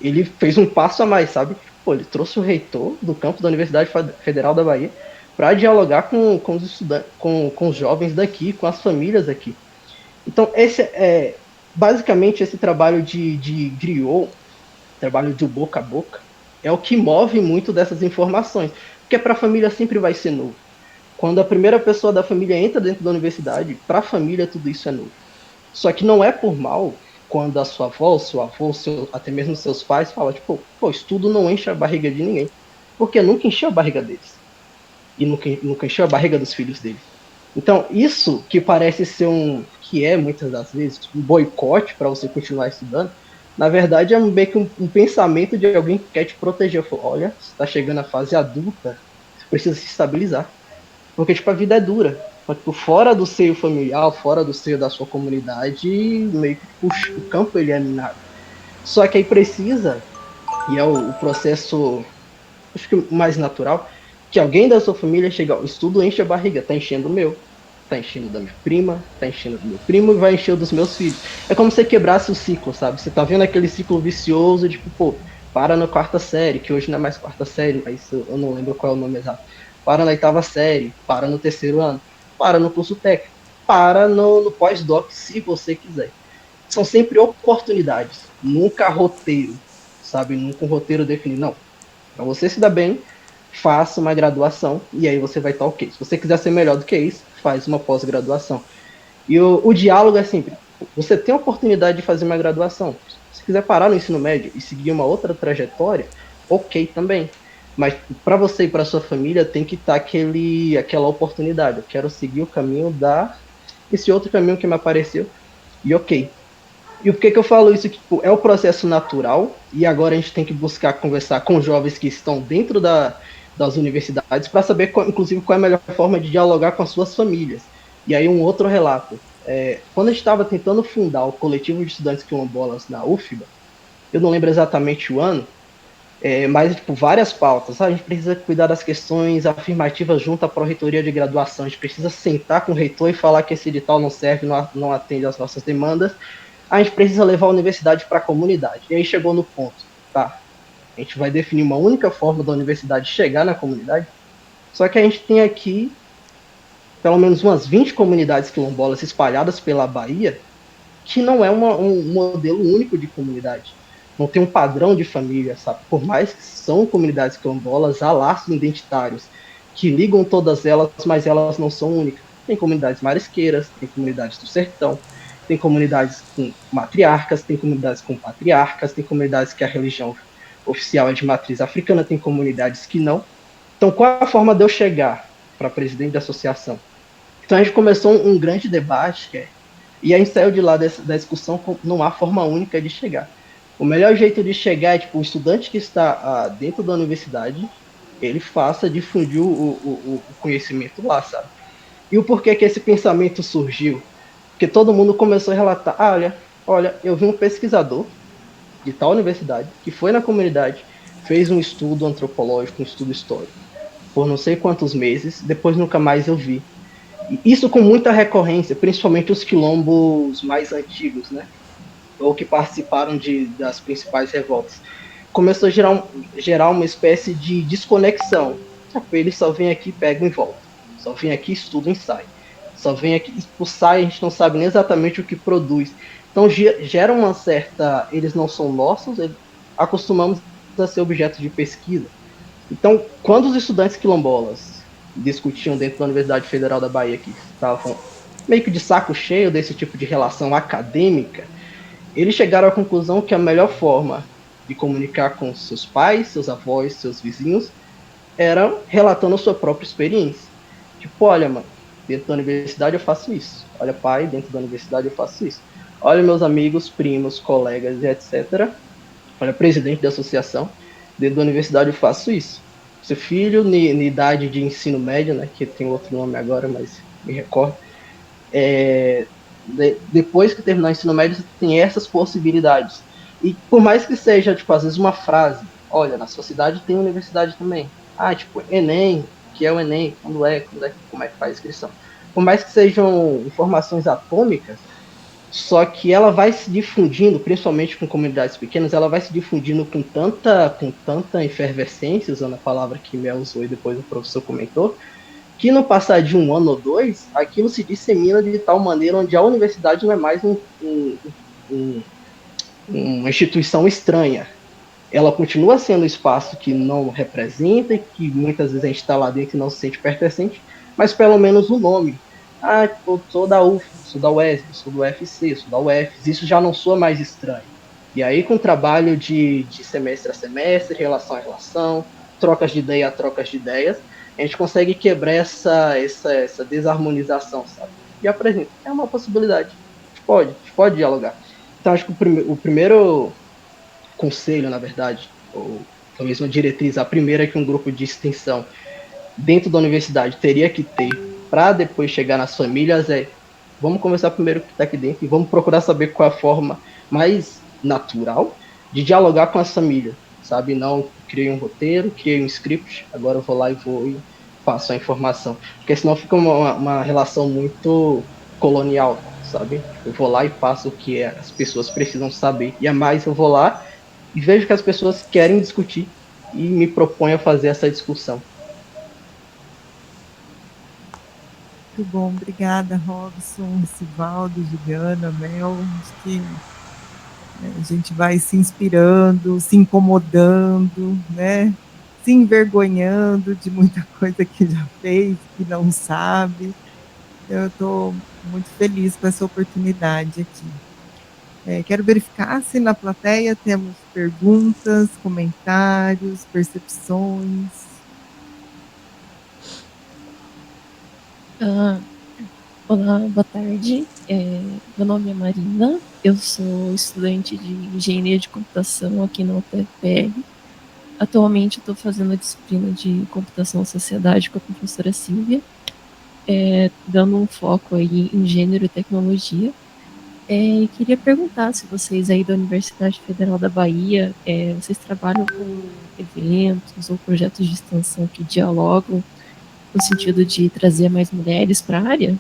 ele fez um passo a mais, sabe? Pô, ele trouxe o reitor do campus da Universidade Federal da Bahia para dialogar com os estudantes, com os jovens daqui, com as famílias aqui. Então, basicamente esse trabalho de griot, trabalho de boca a boca, é o que move muito dessas informações, porque para a família sempre vai ser novo. Quando a primeira pessoa da família entra dentro da universidade, para a família tudo isso é novo. Só que não é por mal quando a sua avó, o seu avô, até mesmo seus pais falam, tipo, pô, estudo não enche a barriga de ninguém. Porque nunca encheu a barriga deles. E nunca encheu a barriga dos filhos deles. Então, isso que parece ser que é, muitas das vezes, um boicote para você continuar estudando, na verdade é meio que um pensamento de alguém que quer te proteger. Olha, você está chegando à fase adulta, você precisa se estabilizar. Porque, tipo, a vida é dura. Tipo, fora do seio familiar, fora do seio da sua comunidade, meio que o campo ele é minado. Só que aí precisa, e é o processo acho que o mais natural, que alguém da sua família chega, o estudo enche a barriga, tá enchendo o meu, tá enchendo da minha prima, tá enchendo do meu primo e vai encher o dos meus filhos. É como se você quebrasse o ciclo, sabe? Você tá vendo aquele ciclo vicioso, tipo, pô, para na quarta série, que hoje não é mais quarta série, mas eu não lembro qual é o nome exato. Para na oitava série, para no terceiro ano, para no curso técnico, para no pós-doc, se você quiser. São sempre oportunidades, nunca roteiro, sabe? Nunca um roteiro definido. Não, para você se dar bem, faça uma graduação e aí você vai estar ok. Se você quiser ser melhor do que isso, faz uma pós-graduação. E o diálogo é sempre, você tem a oportunidade de fazer uma graduação. Se quiser parar no ensino médio e seguir uma outra trajetória, ok também. Mas para você e para sua família tem que estar aquela oportunidade. Eu quero seguir o caminho esse outro caminho que me apareceu e ok. E por que eu falo isso? Tipo, é o processo natural, e agora a gente tem que buscar conversar com jovens que estão dentro das universidades para saber, inclusive, qual é a melhor forma de dialogar com as suas famílias. E aí um outro relato. Quando a gente estava tentando fundar o coletivo de estudantes quilombolas na UFBA, eu não lembro exatamente o ano, mas tipo, várias pautas. A gente precisa cuidar das questões afirmativas junto à pró-reitoria de graduação. A gente precisa sentar com o reitor e falar que esse edital não serve, não atende às nossas demandas. A gente precisa levar a universidade para a comunidade. E aí chegou no ponto, tá? A gente vai definir uma única forma da universidade chegar na comunidade, só que a gente tem aqui pelo menos umas 20 comunidades quilombolas espalhadas pela Bahia, que não é um modelo único de comunidade. Não tem um padrão de família, sabe? Por mais que são comunidades quilombolas, há laços identitários que ligam todas elas, mas elas não são únicas. Tem comunidades marisqueiras, tem comunidades do sertão, tem comunidades com matriarcas, tem comunidades com patriarcas, tem comunidades que a religião oficial é de matriz africana, tem comunidades que não. Então, qual é a forma de eu chegar para presidente da associação? Então, a gente começou um grande debate, e a gente saiu de lá da discussão com não há forma única de chegar. O melhor jeito de chegar é, tipo, o estudante que está dentro da universidade, ele faça difundir o conhecimento lá, sabe? E o porquê que esse pensamento surgiu? Porque todo mundo começou a relatar, olha, eu vi um pesquisador de tal universidade que foi na comunidade, fez um estudo antropológico, um estudo histórico, por não sei quantos meses, depois nunca mais eu vi. E isso com muita recorrência, principalmente os quilombos mais antigos, né? Ou que participaram das principais revoltas. Começou a gerar uma espécie de desconexão. Eles só vêm aqui, pegam e voltam. Só vêm aqui, estudam e saem. Só vem aqui, sai, a gente não sabe nem exatamente o que produz. Então gera uma certa... Eles não são nossos, acostumamos a ser objeto de pesquisa. Então, quando os estudantes quilombolas discutiam dentro da Universidade Federal da Bahia, que estavam meio que de saco cheio desse tipo de relação acadêmica, eles chegaram à conclusão que a melhor forma de comunicar com seus pais, seus avós, seus vizinhos, era relatando a sua própria experiência. Tipo, olha, mano, dentro da universidade eu faço isso. Olha, pai, dentro da universidade eu faço isso. Olha, meus amigos, primos, colegas, etc. Olha, presidente da associação, dentro da universidade eu faço isso. Seu filho, em idade de ensino médio, né, que tem outro nome agora, mas me recordo, depois que terminar o ensino médio, tem essas possibilidades. E por mais que seja, tipo, às vezes uma frase, olha, na sua cidade tem universidade também. Tipo, Enem, que é o Enem, como é que faz a inscrição. Por mais que sejam informações atômicas, só que ela vai se difundindo, principalmente com comunidades pequenas, ela vai se difundindo com tanta efervescência, usando a palavra que Mel usou e depois o professor comentou, que no passar de um ano ou dois, aquilo se dissemina de tal maneira onde a universidade não é mais uma instituição estranha. Ela continua sendo um espaço que não representa e que muitas vezes a gente está lá dentro e não se sente pertencente, mas pelo menos o nome. Eu sou da UF, sou da UES, sou do UFC, sou da UFES, isso já não soa mais estranho. E aí com o trabalho de semestre a semestre, relação a relação, trocas de ideias, a gente consegue quebrar essa desarmonização, sabe? E apresenta, é uma possibilidade, a gente pode dialogar. Então acho que o primeiro conselho, na verdade, ou talvez uma diretriz, a primeira que um grupo de extensão dentro da universidade teria que ter para depois chegar nas famílias vamos conversar primeiro o que está aqui dentro e vamos procurar saber qual é a forma mais natural de dialogar com as famílias, sabe? Não criei um roteiro, criei um script, agora eu vou lá e passo a informação. Porque senão fica uma relação muito colonial, sabe? Eu vou lá e passo o que as pessoas precisam saber. E a mais eu vou lá e vejo que as pessoas querem discutir e me proponho a fazer essa discussão.
Muito bom, obrigada, Robson, Sivaldo, Juliana, Mel. Acho que a gente vai se inspirando, se incomodando, né? Se envergonhando de muita coisa que já fez, que não sabe. Eu estou muito feliz com essa oportunidade aqui. Quero verificar se na plateia temos perguntas, comentários, percepções.
Olá, boa tarde. Meu nome é Marina, eu sou estudante de Engenharia de Computação aqui na UTFPR. Atualmente estou fazendo a disciplina de Computação e Sociedade com a professora Silvia, dando um foco aí em gênero e tecnologia. Queria perguntar se vocês aí da Universidade Federal da Bahia, vocês trabalham com eventos ou projetos de extensão que dialogam no sentido de trazer mais mulheres para a área?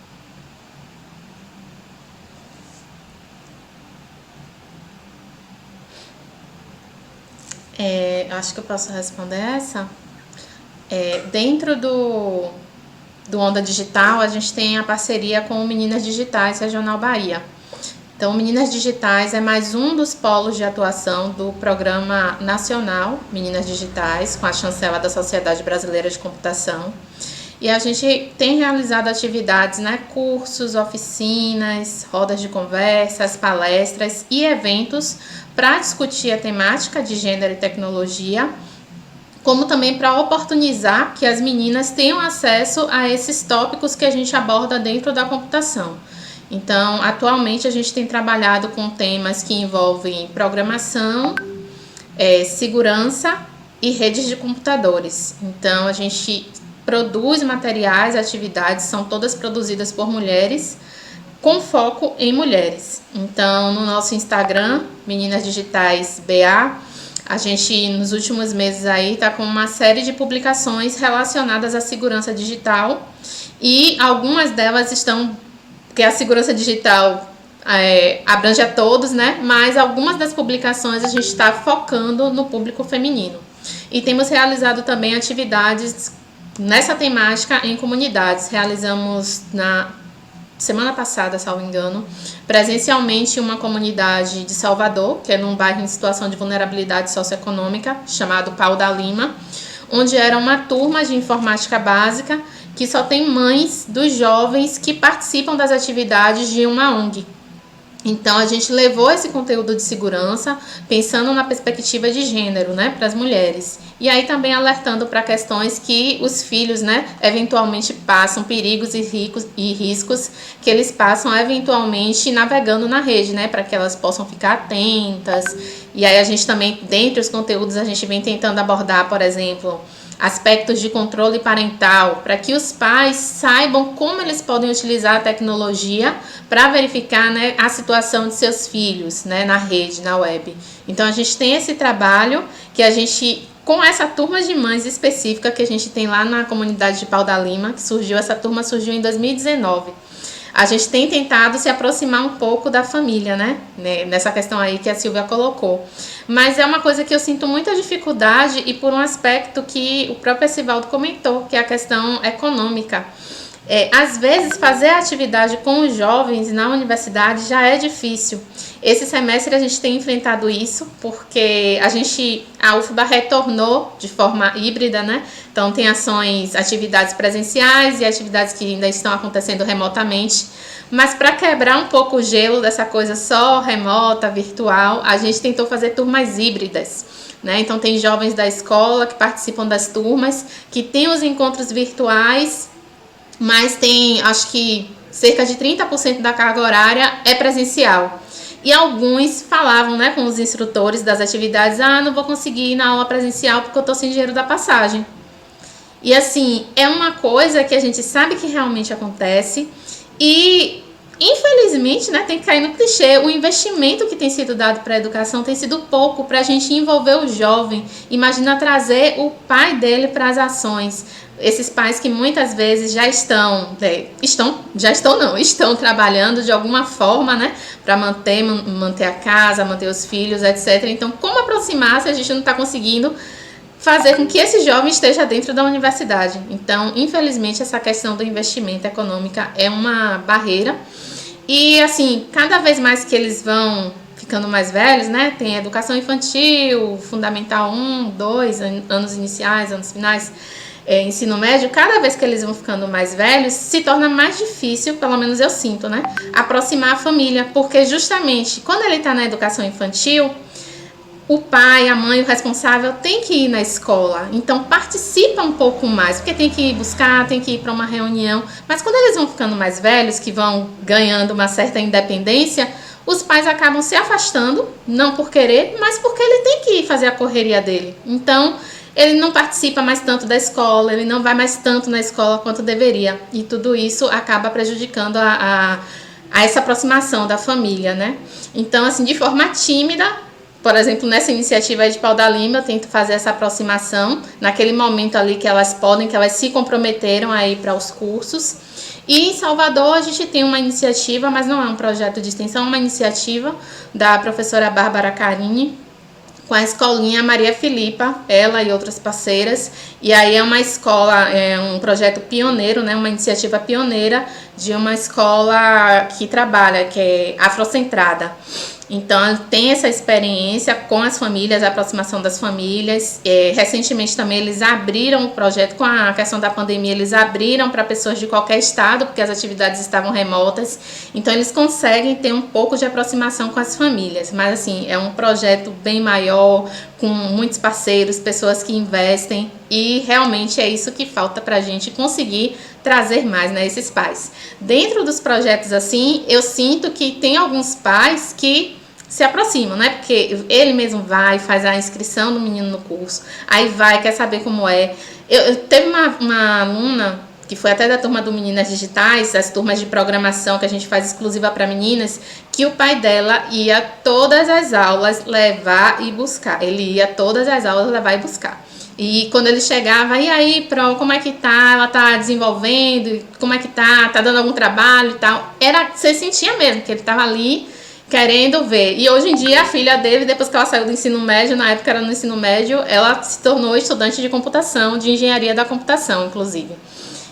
Acho que eu posso responder essa. Dentro do Onda Digital, a gente tem a parceria com o Meninas Digitais Regional Bahia. Então, Meninas Digitais é mais um dos polos de atuação do Programa Nacional Meninas Digitais, com a chancela da Sociedade Brasileira de Computação. E a gente tem realizado atividades, né, cursos, oficinas, rodas de conversas, palestras e eventos para discutir a temática de gênero e tecnologia, como também para oportunizar que as meninas tenham acesso a esses tópicos que a gente aborda dentro da computação. Então, atualmente a gente tem trabalhado com temas que envolvem programação, segurança e redes de computadores. Então, a gente produz materiais, atividades, são todas produzidas por mulheres, com foco em mulheres. Então, no nosso Instagram, Meninas Digitais BA, a gente, nos últimos meses aí, está com uma série de publicações relacionadas à segurança digital, e algumas delas estão, porque a segurança digital abrange a todos, né? Mas algumas das publicações a gente está focando no público feminino. E temos realizado também atividades nessa temática em comunidades. Realizamos na semana passada, salvo engano, presencialmente uma comunidade de Salvador, que é num bairro em situação de vulnerabilidade socioeconômica, chamado Pau da Lima, onde era uma turma de informática básica que só tem mães dos jovens que participam das atividades de uma ONG. Então, a gente levou esse conteúdo de segurança pensando na perspectiva de gênero, né, para as mulheres. E aí também alertando para questões que os filhos, né, eventualmente passam, perigos e riscos que eles passam eventualmente navegando na rede, né, para que elas possam ficar atentas. E aí a gente também, dentre os conteúdos, a gente vem tentando abordar, por exemplo, aspectos de controle parental, para que os pais saibam como eles podem utilizar a tecnologia para verificar, né, a situação de seus filhos, né, na rede, na web. Então, a gente tem esse trabalho que a gente, com essa turma de mães específica que a gente tem lá na comunidade de Pau da Lima, que essa turma surgiu em 2019. A gente tem tentado se aproximar um pouco da família, né? Nessa questão aí que a Silvia colocou. Mas é uma coisa que eu sinto muita dificuldade, e por um aspecto que o próprio Sivaldo comentou, que é a questão econômica. Às vezes, fazer atividade com os jovens na universidade já é difícil. Esse semestre a gente tem enfrentado isso, porque a UFBA retornou de forma híbrida, né? Então, tem atividades presenciais e atividades que ainda estão acontecendo remotamente. Mas para quebrar um pouco o gelo dessa coisa só remota, virtual, a gente tentou fazer turmas híbridas, né? Então, tem jovens da escola que participam das turmas, que têm os encontros virtuais, mas tem, acho que, cerca de 30% da carga horária é presencial. E alguns falavam, né, com os instrutores das atividades: não vou conseguir ir na aula presencial porque eu estou sem dinheiro da passagem. E assim, é uma coisa que a gente sabe que realmente acontece, e Infelizmente, né, tem que cair no clichê, o investimento que tem sido dado para a educação tem sido pouco para a gente envolver o jovem. Imagina trazer o pai dele para as ações. Esses pais que muitas vezes já estão trabalhando de alguma forma, né, para manter a casa, manter os filhos, etc. Então, como aproximar se a gente não está conseguindo fazer com que esse jovem esteja dentro da universidade? Então, infelizmente, essa questão do investimento econômico é uma barreira. E, assim, cada vez mais que eles vão ficando mais velhos, né? Tem educação infantil, fundamental 1, 2, anos iniciais, anos finais, ensino médio. Cada vez que eles vão ficando mais velhos, se torna mais difícil, pelo menos eu sinto, né? Aproximar a família, porque justamente quando ele está na educação infantil, o pai, a mãe, o responsável tem que ir na escola, então participa um pouco mais, porque tem que ir buscar, tem que ir para uma reunião. Mas quando eles vão ficando mais velhos, que vão ganhando uma certa independência, os pais acabam se afastando, não por querer, mas porque ele tem que ir fazer a correria dele. Então, ele não participa mais tanto da escola, ele não vai mais tanto na escola quanto deveria. E tudo isso acaba prejudicando a essa aproximação da família, né? Então, assim, de forma tímida, por exemplo, nessa iniciativa aí de Pau da Lima, eu tento fazer essa aproximação naquele momento ali que elas se comprometeram a ir para os cursos. E em Salvador a gente tem uma iniciativa, mas não é um projeto de extensão, é uma iniciativa da professora Bárbara Carini, com a escolinha Maria Filipa, ela e outras parceiras. E aí é uma escola, é um projeto pioneiro, né, uma iniciativa pioneira de uma escola que trabalha, que é afrocentrada. Então, tem essa experiência com as famílias, a aproximação das famílias. Recentemente também eles abriram o projeto, com a questão da pandemia, eles abriram para pessoas de qualquer estado, porque as atividades estavam remotas. Então, eles conseguem ter um pouco de aproximação com as famílias. Mas, assim, é um projeto bem maior, com muitos parceiros, pessoas que investem. E, realmente, é isso que falta para a gente conseguir trazer mais, né, esses pais. Dentro dos projetos, assim, eu sinto que tem alguns pais que se aproximam, né? Porque ele mesmo vai, faz a inscrição do menino no curso, aí vai, quer saber como é. Teve uma aluna que foi até da turma do Meninas Digitais, as turmas de programação que a gente faz exclusiva para meninas, que o pai dela ia todas as aulas levar e buscar. Ele ia todas as aulas levar e buscar. E quando ele chegava, e aí, Pro, como é que tá? Ela tá desenvolvendo? Como é que tá? Tá dando algum trabalho e tal? Você sentia mesmo que ele tava ali querendo ver. E hoje em dia, a filha dele, depois que ela saiu do ensino médio, na época era no ensino médio, ela se tornou estudante de computação, de engenharia da computação, inclusive.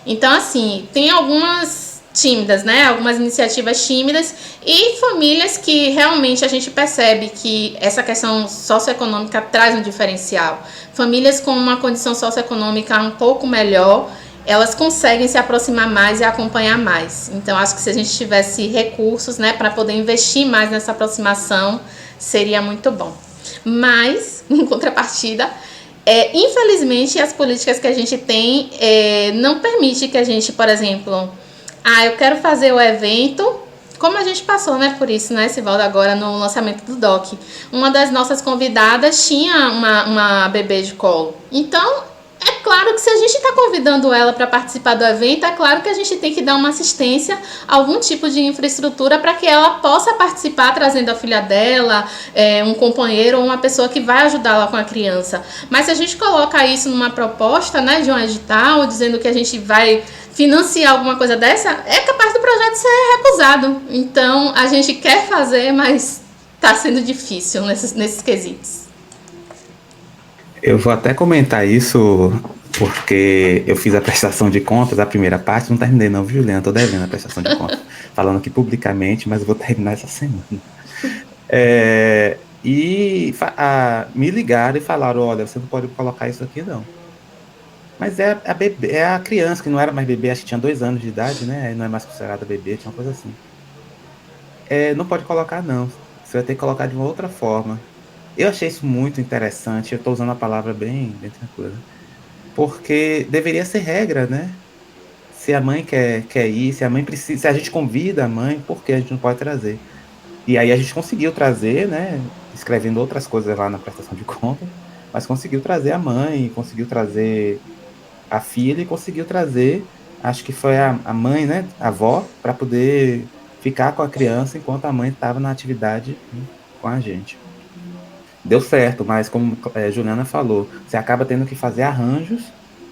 Então, assim, tem algumas tímidas, né? Algumas iniciativas tímidas e famílias que realmente a gente percebe que essa questão socioeconômica traz um diferencial. Famílias com uma condição socioeconômica um pouco melhor, elas conseguem se aproximar mais e acompanhar mais. Então, acho que se a gente tivesse recursos, né, para poder investir mais nessa aproximação, seria muito bom. Mas, em contrapartida, infelizmente, as políticas que a gente tem não permitem que a gente, por exemplo, eu quero fazer o evento, como a gente passou, né, por isso, né, Sivaldo, agora no lançamento do DOC. Uma das nossas convidadas tinha uma bebê de colo. Então, é claro que se a gente está convidando ela para participar do evento, é claro que a gente tem que dar uma assistência, algum tipo de infraestrutura para que ela possa participar, trazendo a filha dela, um companheiro ou uma pessoa que vai ajudá-la com a criança. Mas se a gente coloca isso numa proposta, né, de um edital, dizendo que a gente vai financiar alguma coisa dessa, é capaz do projeto ser recusado. Então, a gente quer fazer, mas está sendo difícil nesses quesitos.
Eu vou até comentar isso, porque eu fiz a prestação de contas, a primeira parte, não terminei não, viu, Juliana? Tô devendo a prestação de contas, falando aqui publicamente, mas eu vou terminar essa semana. Me ligaram e falaram, olha, você não pode colocar isso aqui, não. Mas é a criança, que não era mais bebê, acho que tinha 2 anos de idade, né? Não é mais considerada bebê, tinha uma coisa assim. Não pode colocar, não. Você vai ter que colocar de uma outra forma. Eu achei isso muito interessante, eu estou usando a palavra bem tranquila, porque deveria ser regra, né? Se a mãe quer ir, se a mãe precisa, se a gente convida a mãe, por que a gente não pode trazer? E aí a gente conseguiu trazer, né? Escrevendo outras coisas lá na prestação de contas, mas conseguiu trazer a mãe, conseguiu trazer a filha e conseguiu trazer, acho que foi a mãe, né? A avó, para poder ficar com a criança enquanto a mãe estava na atividade com a gente. Deu certo, mas como Juliana falou, você acaba tendo que fazer arranjos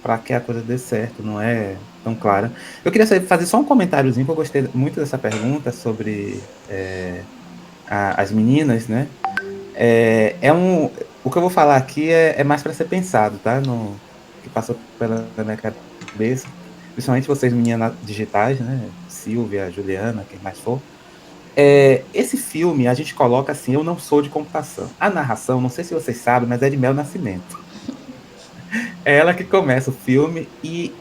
para que a coisa dê certo, não é tão clara. Eu queria fazer só um comentáriozinho, que eu gostei muito dessa pergunta sobre as meninas, né? O que eu vou falar aqui é mais para ser pensado, tá? Que passou pela minha cabeça, principalmente vocês meninas digitais, né? Silvia, Juliana, quem mais for. Esse filme, a gente coloca assim, eu não sou de computação. A narração, não sei se vocês sabem, mas é de Mel Nascimento. É ela que começa o filme e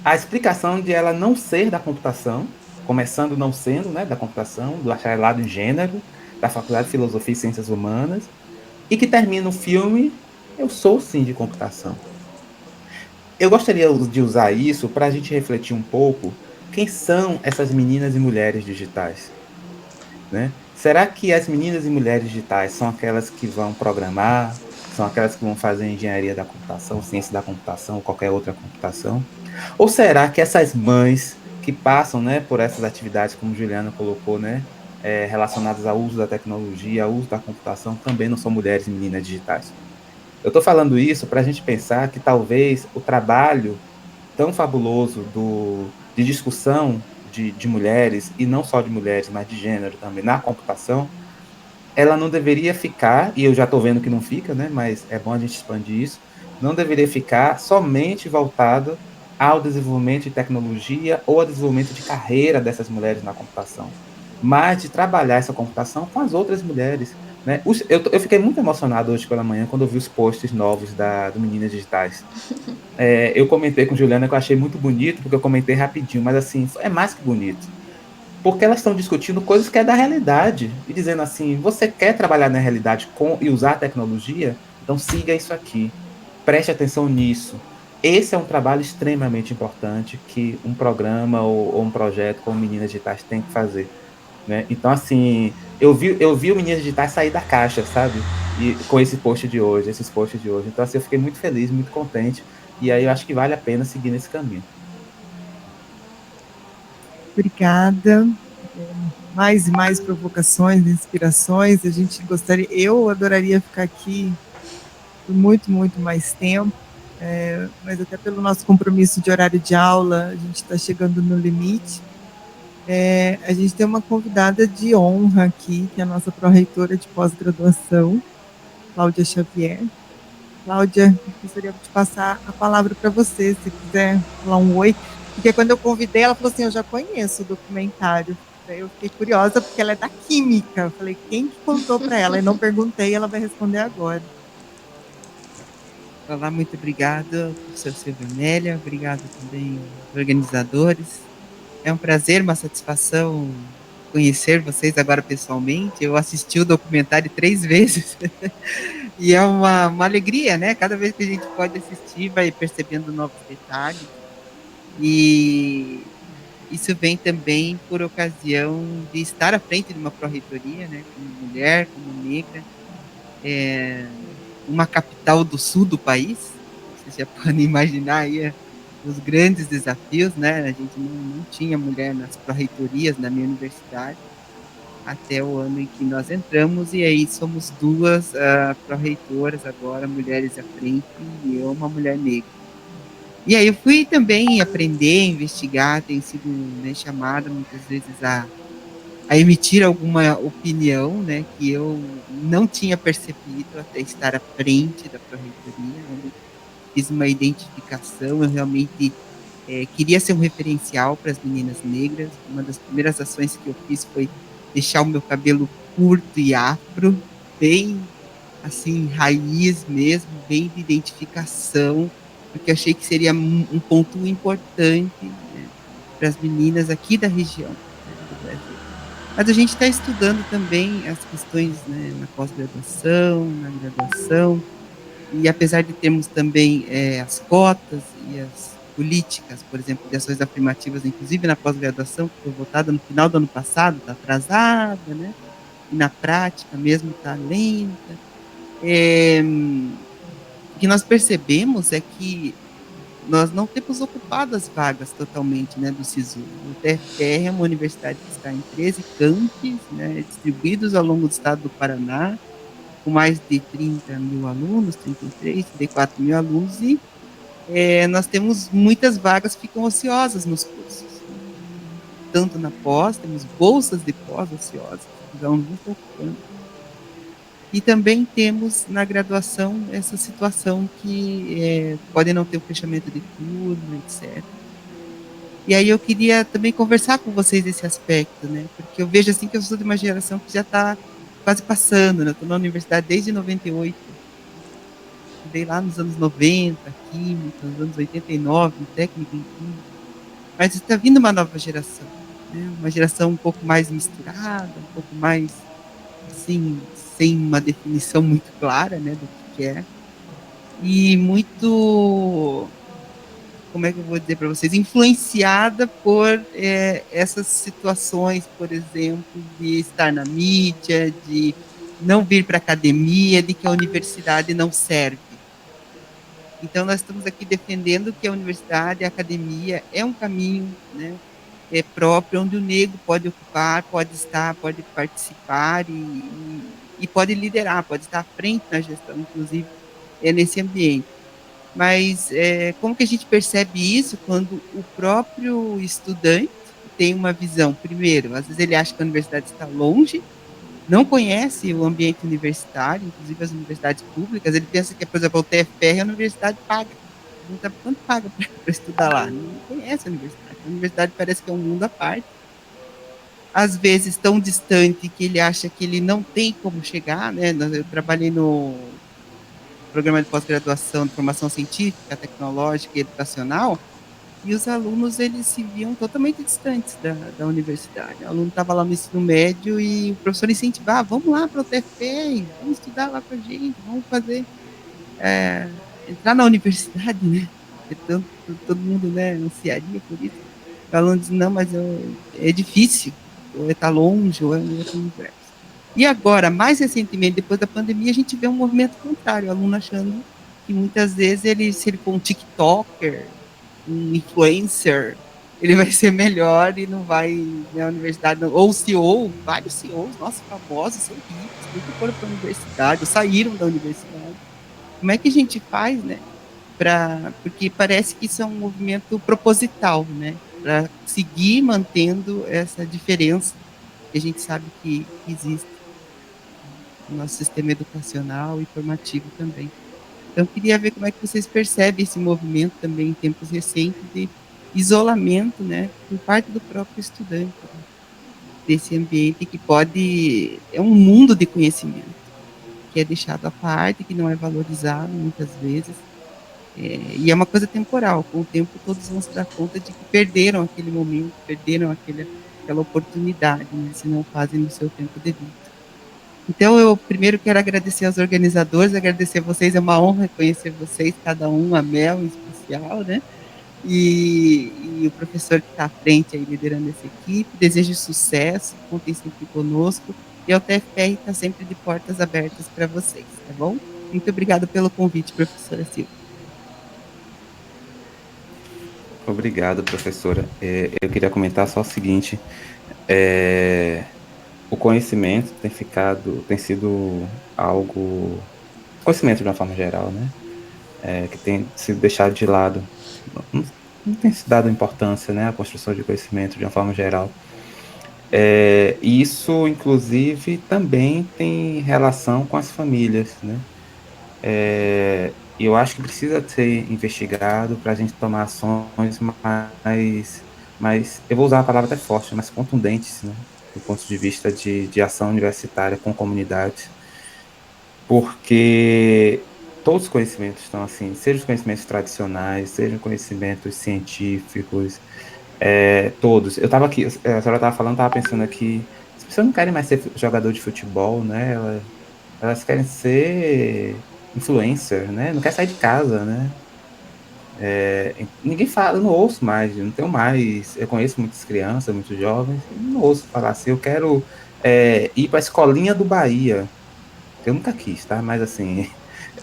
a explicação de ela não ser da computação, começando não sendo, né, da computação, do bacharelado em gênero, da Faculdade de Filosofia e Ciências Humanas, e que termina o filme, eu sou sim de computação. Eu gostaria de usar isso para a gente refletir um pouco quem são essas meninas e mulheres digitais, né? Será que as meninas e mulheres digitais são aquelas que vão programar, são aquelas que vão fazer engenharia da computação, ciência da computação, ou qualquer outra computação? Ou será que essas mães que passam, né, por essas atividades, como Juliana colocou, né, relacionadas ao uso da tecnologia, ao uso da computação, também não são mulheres e meninas digitais? Eu estou falando isso para a gente pensar que talvez o trabalho tão fabuloso de discussão de mulheres, e não só de mulheres, mas de gênero também, na computação, ela não deveria ficar, e eu já estou vendo que não fica, né, mas é bom a gente expandir isso, não deveria ficar somente voltado ao desenvolvimento de tecnologia ou ao desenvolvimento de carreira dessas mulheres na computação, mas de trabalhar essa computação com as outras mulheres, né? Eu fiquei muito emocionado hoje pela manhã quando eu vi os posts novos do Meninas Digitais. Eu comentei com Juliana que eu achei muito bonito, porque eu comentei rapidinho, mas assim, é mais que bonito. Porque elas estão discutindo coisas que é da realidade, e dizendo assim, você quer trabalhar na realidade e usar a tecnologia? Então siga isso aqui, preste atenção nisso. Esse é um trabalho extremamente importante que um programa ou um projeto como Meninas Digitais tem que fazer, né? Então, assim, eu vi o Meninas Digitais sair da caixa, sabe? E com esses posts de hoje. Então, assim, eu fiquei muito feliz, muito contente, e aí eu acho que vale a pena seguir nesse caminho.
Obrigada. Mais e mais provocações, inspirações. Eu adoraria ficar aqui por muito, muito mais tempo, mas até pelo nosso compromisso de horário de aula, a gente está chegando no limite. A gente tem uma convidada de honra aqui, que é a nossa pró-reitora de pós-graduação, Cláudia Xavier. Cláudia, gostaria de passar a palavra para você, se quiser falar um oi. Porque quando eu convidei, ela falou assim, eu já conheço o documentário. Eu fiquei curiosa, porque ela é da Química. Eu falei, quem que contou para ela? E não perguntei, ela vai responder agora.
Olá, muito obrigado, professor Silvia Amélia, obrigado também aos organizadores. É um prazer, uma satisfação conhecer vocês agora pessoalmente. Eu assisti o documentário 3 vezes e é uma alegria, né? Cada vez que a gente pode assistir, vai percebendo novos detalhes. E isso vem também por ocasião de estar à frente de uma pró-reitoria, né? Como mulher, como negra, uma capital do sul do país. Vocês já podem imaginar aí os grandes desafios, né? A gente não tinha mulher nas pró-reitorias na minha universidade até o ano em que nós entramos, e aí somos 2 pró-reitoras agora, mulheres à frente, e eu, uma mulher negra. E aí eu fui também aprender, investigar, tenho sido, né, chamada muitas vezes a emitir alguma opinião, né, que eu não tinha percebido até estar à frente da pró-reitoria, onde fiz uma identificação, eu realmente queria ser um referencial para as meninas negras. Uma das primeiras ações que eu fiz foi deixar o meu cabelo curto e afro, bem assim, raiz mesmo, bem de identificação, porque eu achei que seria um ponto importante, né, para as meninas aqui da região, né, do Brasil. Mas a gente está estudando também as questões, né, na pós-graduação, na graduação, e apesar de termos também as cotas e as políticas, por exemplo, de ações afirmativas, inclusive na pós-graduação, que foi votada no final do ano passado, está atrasada, né? E na prática mesmo está lenta. O que nós percebemos é que nós não temos ocupado as vagas totalmente, né, do SISU. O TFR é uma universidade que está em 13 campos, né, distribuídos ao longo do estado do Paraná, com mais de 30 mil alunos, 33, 34 mil alunos, e nós temos muitas vagas que ficam ociosas nos cursos. Tanto na pós, temos bolsas de pós ociosas, os alunos não estão ocupando. E também temos na graduação essa situação que pode não ter o fechamento de turma, etc. E aí eu queria também conversar com vocês desse aspecto, né? Porque eu vejo assim que eu sou de uma geração que já está quase passando, né? Estou na universidade desde 98. Estudei lá nos anos 90, química, nos anos 89, técnica em química. Mas está vindo uma nova geração, né? Uma geração um pouco mais misturada, um pouco mais, assim, sem uma definição muito clara, né, do que é. E muito, como é que eu vou dizer para vocês, influenciada por essas situações, por exemplo, de estar na mídia, de não vir para a academia, de que a universidade não serve. Então, nós estamos aqui defendendo que a universidade, a academia, é um caminho, né, próprio, onde o negro pode ocupar, pode estar, pode participar e pode liderar, pode estar à frente na gestão, inclusive, nesse ambiente. Mas como que a gente percebe isso quando o próprio estudante tem uma visão? Primeiro, às vezes ele acha que a universidade está longe, não conhece o ambiente universitário, inclusive as universidades públicas, ele pensa que, por exemplo, o TFR é a universidade paga. Não sabe quanto paga para estudar lá, não conhece a universidade. A universidade parece que é um mundo à parte. Às vezes tão distante que ele acha que ele não tem como chegar, né? Eu trabalhei no programa de pós-graduação de formação científica, tecnológica e educacional, e os alunos, eles se viam totalmente distantes da universidade. O aluno estava lá no ensino médio e o professor incentivava, vamos lá para o TFE, vamos estudar lá com a gente, vamos fazer, entrar na universidade, né? Todo mundo, né, ansiaria por isso. O aluno diz, não, mas é difícil, ou está longe, ou é um outro universo. E agora, mais recentemente, depois da pandemia, a gente vê um movimento contrário, o aluno achando que muitas vezes, se ele for um TikToker, um influencer, ele vai ser melhor e não vai na universidade, ou CEO, vários CEOs, nossa, famosos, são ricos, nunca foram para a universidade, ou saíram da universidade. Como é que a gente faz, né? Porque parece que isso é um movimento proposital, né? Para seguir mantendo essa diferença que a gente sabe que existe no nosso sistema educacional e formativo também. Então, eu queria ver como é que vocês percebem esse movimento também em tempos recentes de isolamento, né, por parte do próprio estudante, né, desse ambiente que é um mundo de conhecimento, que é deixado à parte, que não é valorizado muitas vezes, e é uma coisa temporal. Com o tempo, todos vão se dar conta de que perderam aquele momento, perderam aquela oportunidade, né, se não fazem no seu tempo devido. Então, eu primeiro quero agradecer aos organizadores, agradecer a vocês, é uma honra conhecer vocês, cada um, a Mel em especial, né? E o professor que está à frente aí, liderando essa equipe. Desejo sucesso, contem sempre conosco. E a UTFPR está sempre de portas abertas para vocês, tá bom? Muito obrigada pelo convite, professora Silvia.
Obrigado, professora. Eu queria comentar só o seguinte, o conhecimento tem sido algo, conhecimento de uma forma geral, né, que tem sido deixado de lado, não tem se dado importância, né, à construção de conhecimento de uma forma geral. Isso, inclusive, também tem relação com as famílias, né, e eu acho que precisa ser investigado para a gente tomar ações mais, eu vou usar uma palavra até forte, mais contundentes, né, do ponto de vista de ação universitária com comunidades, porque todos os conhecimentos estão assim, sejam os conhecimentos tradicionais, sejam conhecimentos científicos, todos. Eu estava aqui, a senhora estava falando, estava pensando aqui, as pessoas não querem mais ser jogador de futebol, né? Elas querem ser influencer, né? Não quer sair de casa, né? Ninguém fala, eu não ouço mais, eu não tenho mais. Eu conheço muitas crianças, muitos jovens, eu não ouço falar assim, eu quero ir para a escolinha do Bahia. Eu nunca quis, tá? Mas assim,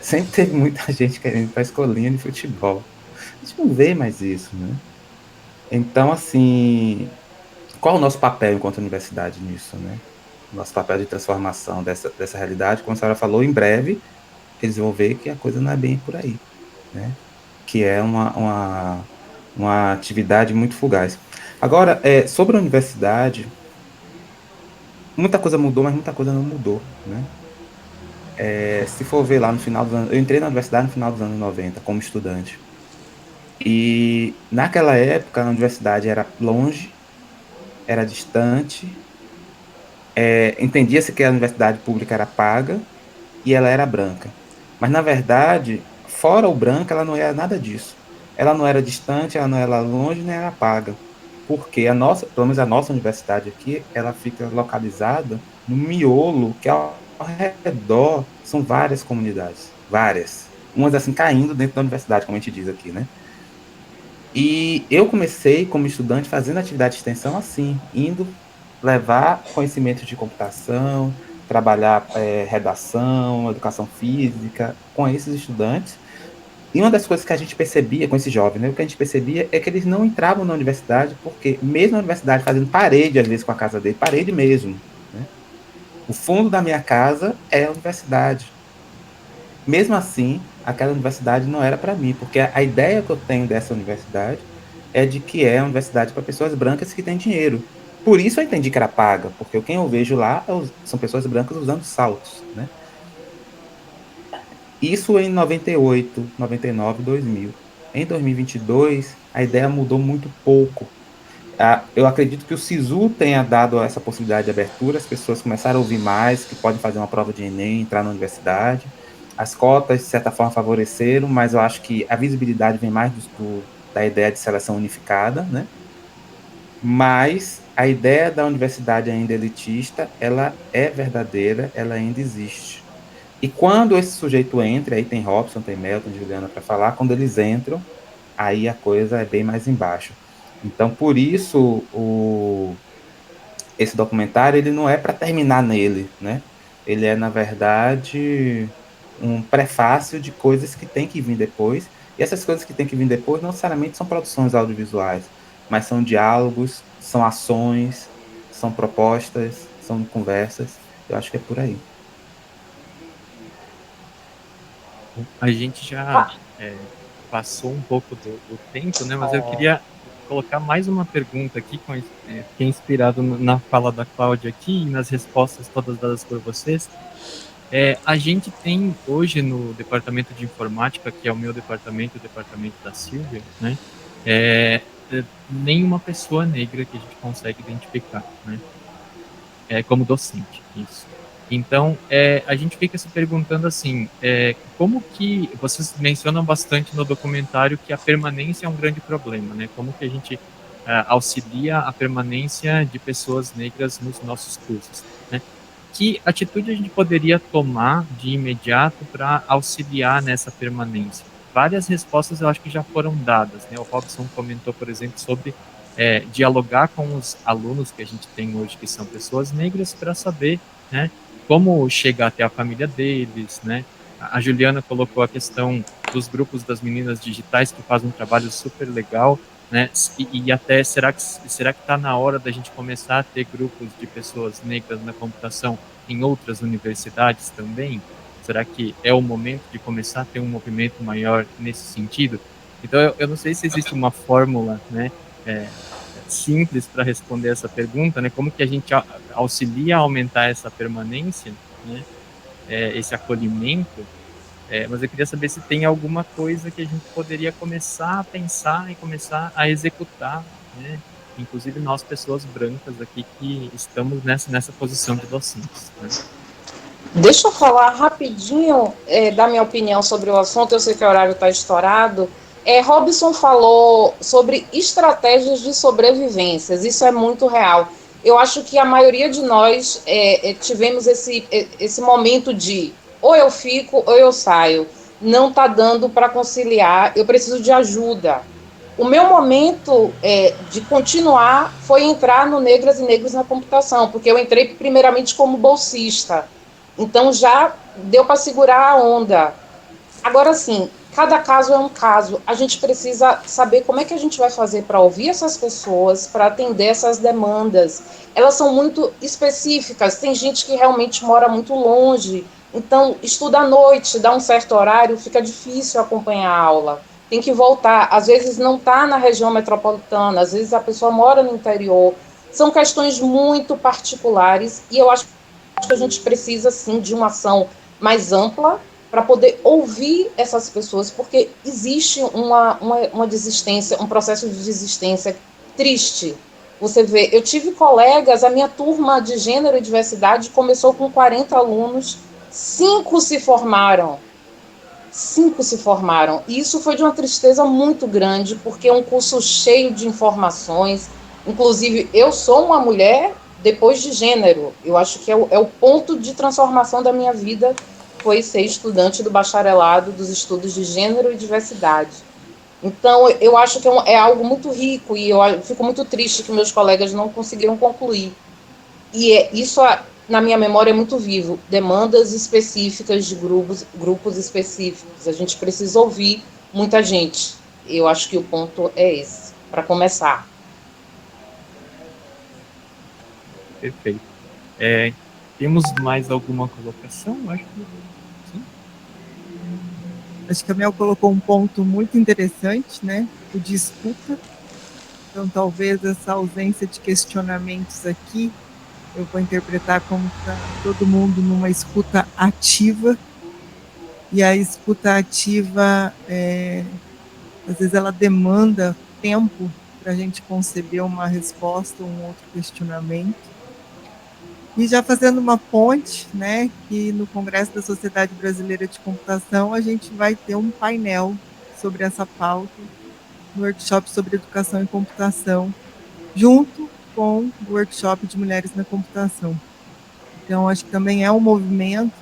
sempre teve muita gente querendo ir para a escolinha de futebol. A gente não vê mais isso, né? Então, assim, qual é o nosso papel enquanto universidade nisso, né? Nosso papel de transformação dessa realidade, como a senhora falou, em breve eles vão ver que a coisa não é bem por aí, né? Que é uma atividade muito fugaz. Agora, sobre a universidade, muita coisa mudou, mas muita coisa não mudou, né? Se for ver lá no final dos anos... Eu entrei na universidade no final dos anos 90 como estudante. E naquela época a universidade era longe, era distante, entendia-se que a universidade pública era paga e ela era branca. Mas, na verdade, fora o branco, ela não era nada disso. Ela não era distante, ela não era longe, nem era paga. Porque pelo menos a nossa universidade aqui, ela fica localizada no miolo, que ao redor são várias comunidades. Várias. Umas assim caindo dentro da universidade, como a gente diz aqui, né? E eu comecei como estudante fazendo atividade de extensão assim, indo levar conhecimentos de computação, trabalhar redação, educação física com esses estudantes. E uma das coisas que a gente percebia com esses jovens, né, o que a gente percebia é que eles não entravam na universidade porque, mesmo na universidade, fazendo parede às vezes com a casa dele, parede mesmo, né? O fundo da minha casa é a universidade. Mesmo assim, aquela universidade não era para mim, porque a ideia que eu tenho dessa universidade é de que é uma universidade para pessoas brancas que têm dinheiro. Por isso eu entendi que era paga, porque quem eu vejo lá são pessoas brancas usando saltos, né? Isso em 98, 99, 2000. Em 2022, a ideia mudou muito pouco. Eu acredito que o SISU tenha dado essa possibilidade de abertura, as pessoas começaram a ouvir mais, que podem fazer uma prova de Enem, entrar na universidade. As cotas, de certa forma, favoreceram, mas eu acho que a visibilidade vem mais da ideia de seleção unificada, né? Mas a ideia da universidade ainda elitista, ela é verdadeira, ela ainda existe. E quando esse sujeito entra, aí tem Robson, tem Melton, Juliana para falar, quando eles entram, aí a coisa é bem mais embaixo. Então, por isso, esse documentário, ele não é para terminar nele, né? Ele é, na verdade, um prefácio de coisas que tem que vir depois. E essas coisas que tem que vir depois não necessariamente são produções audiovisuais, mas são diálogos, são ações, são propostas, são conversas. Eu acho que é por aí.
A gente já passou um pouco do tempo, né? Mas eu queria colocar mais uma pergunta aqui, que é inspirado na fala da Cláudia aqui e nas respostas todas dadas por vocês. A gente tem hoje no departamento de informática, que é o meu departamento, o departamento da Silvia, né? Nenhuma pessoa negra que a gente consegue identificar, né? Como docente, isso. Então, a gente fica se perguntando assim, como que, vocês mencionam bastante no documentário que a permanência é um grande problema, né? Como que a gente auxilia a permanência de pessoas negras nos nossos cursos, né? Que atitude a gente poderia tomar de imediato para auxiliar nessa permanência? Várias respostas eu acho que já foram dadas, né? O Robson comentou, por exemplo, sobre dialogar com os alunos que a gente tem hoje, que são pessoas negras, para saber, né, como chegar até a família deles, né? A Juliana colocou a questão dos grupos das meninas digitais, que fazem um trabalho super legal, né? E até, será que está na hora da gente começar a ter grupos de pessoas negras na computação em outras universidades também? Será que é o momento de começar a ter um movimento maior nesse sentido? Então, eu não sei se existe uma fórmula, né, simples para responder essa pergunta, né? Como que a gente auxilia a aumentar essa permanência, né? Esse acolhimento. Mas eu queria saber se tem alguma coisa que a gente poderia começar a pensar e começar a executar, né? Inclusive nós, pessoas brancas aqui, que estamos nessa posição de docentes, né?
Deixa eu falar rapidinho da minha opinião sobre o assunto, eu sei que o horário está estourado. Robson falou sobre estratégias de sobrevivências, isso é muito real. Eu acho que a maioria de nós tivemos esse momento de ou eu fico ou eu saio. Não está dando para conciliar, eu preciso de ajuda. O meu momento de continuar foi entrar no Negras e Negros na Computação, porque eu entrei primeiramente como bolsista. Então já deu para segurar a onda. Agora sim, cada caso é um caso. A gente precisa saber como é que a gente vai fazer para ouvir essas pessoas, para atender essas demandas. Elas são muito específicas. Tem gente que realmente mora muito longe, então estuda à noite, dá um certo horário, fica difícil acompanhar a aula. Tem que voltar. Às vezes não está na região metropolitana, às vezes a pessoa mora no interior. São questões muito particulares e eu acho que a gente precisa, sim, de uma ação mais ampla para poder ouvir essas pessoas, porque existe uma desistência, um processo de desistência triste. Você vê, eu tive colegas, a minha turma de gênero e diversidade começou com 40 alunos, 5 se formaram. 5 se formaram. E isso foi de uma tristeza muito grande, porque é um curso cheio de informações. Inclusive, eu sou uma mulher depois de gênero. Eu acho que é o ponto de transformação da minha vida, foi ser estudante do bacharelado dos estudos de gênero e diversidade. Então, eu acho que é algo muito rico e eu fico muito triste que meus colegas não conseguiram concluir. E isso, na minha memória, é muito vivo. Demandas específicas de grupos específicos. A gente precisa ouvir muita gente. Eu acho que o ponto é esse, para começar.
Perfeito. Temos mais alguma colocação? Acho que sim.
Acho que a Mel colocou um ponto muito interessante, né? O de escuta. Então, talvez essa ausência de questionamentos aqui, eu vou interpretar como tá todo mundo numa escuta ativa. E a escuta ativa, às vezes, ela demanda tempo para a gente conceber uma resposta, um outro questionamento. E já fazendo uma ponte, né, que no Congresso da Sociedade Brasileira de Computação a gente vai ter um painel sobre essa pauta, no workshop sobre educação e computação, junto com o workshop de mulheres na computação. Então, acho que também é um movimento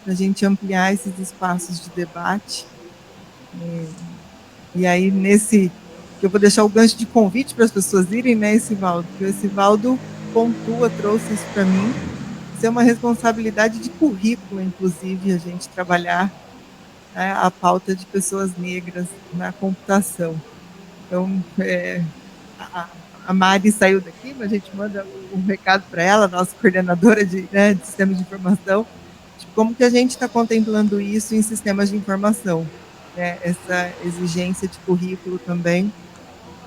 para a gente ampliar esses espaços de debate. E aí, eu vou deixar o gancho de convite para as pessoas irem, né, Esivaldo? Porque o Esivaldo trouxe isso para mim. Isso é uma responsabilidade de currículo, inclusive, a gente trabalhar, né, a pauta de pessoas negras na computação. Então, a Mari saiu daqui, mas a gente manda um recado para ela, nossa coordenadora de sistemas de informação, de como que a gente está contemplando isso em sistemas de informação, né, essa exigência de currículo também,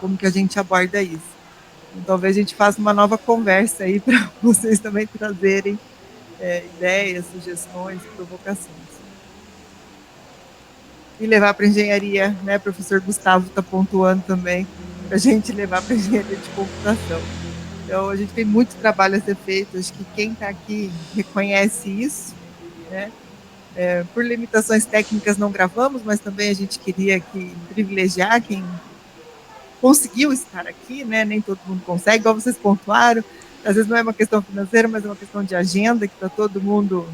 como que a gente aborda isso. Então, talvez a gente faça uma nova conversa aí para vocês também trazerem ideias, sugestões, provocações. E levar para a engenharia, né? O professor Gustavo está pontuando também, para a gente levar para a engenharia de computação. Então, a gente tem muito trabalho a ser feito, acho que quem está aqui reconhece isso, né? Por limitações técnicas não gravamos, mas também a gente queria privilegiar quem conseguiu estar aqui, né? Nem todo mundo consegue, igual vocês pontuaram. Às vezes não é uma questão financeira, mas é uma questão de agenda, que está todo mundo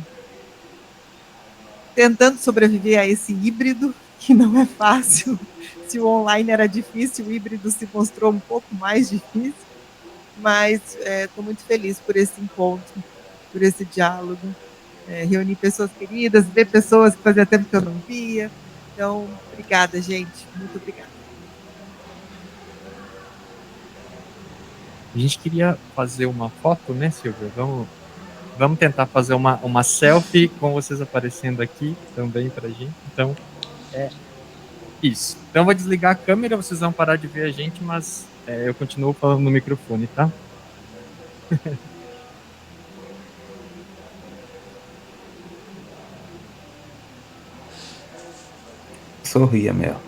tentando sobreviver a esse híbrido, que não é fácil. Se o online era difícil, o híbrido se mostrou um pouco mais difícil, mas estou muito feliz por esse encontro, por esse diálogo, reunir pessoas queridas, ver pessoas que fazia tempo que eu não via. Então, obrigada, gente, muito obrigada.
A gente queria fazer uma foto, né, Silvia? Vamos tentar fazer uma selfie com vocês aparecendo aqui também pra gente. Então, isso. Então, eu vou desligar a câmera, vocês vão parar de ver a gente, mas eu continuo falando no microfone, tá?
Sorria, Mel.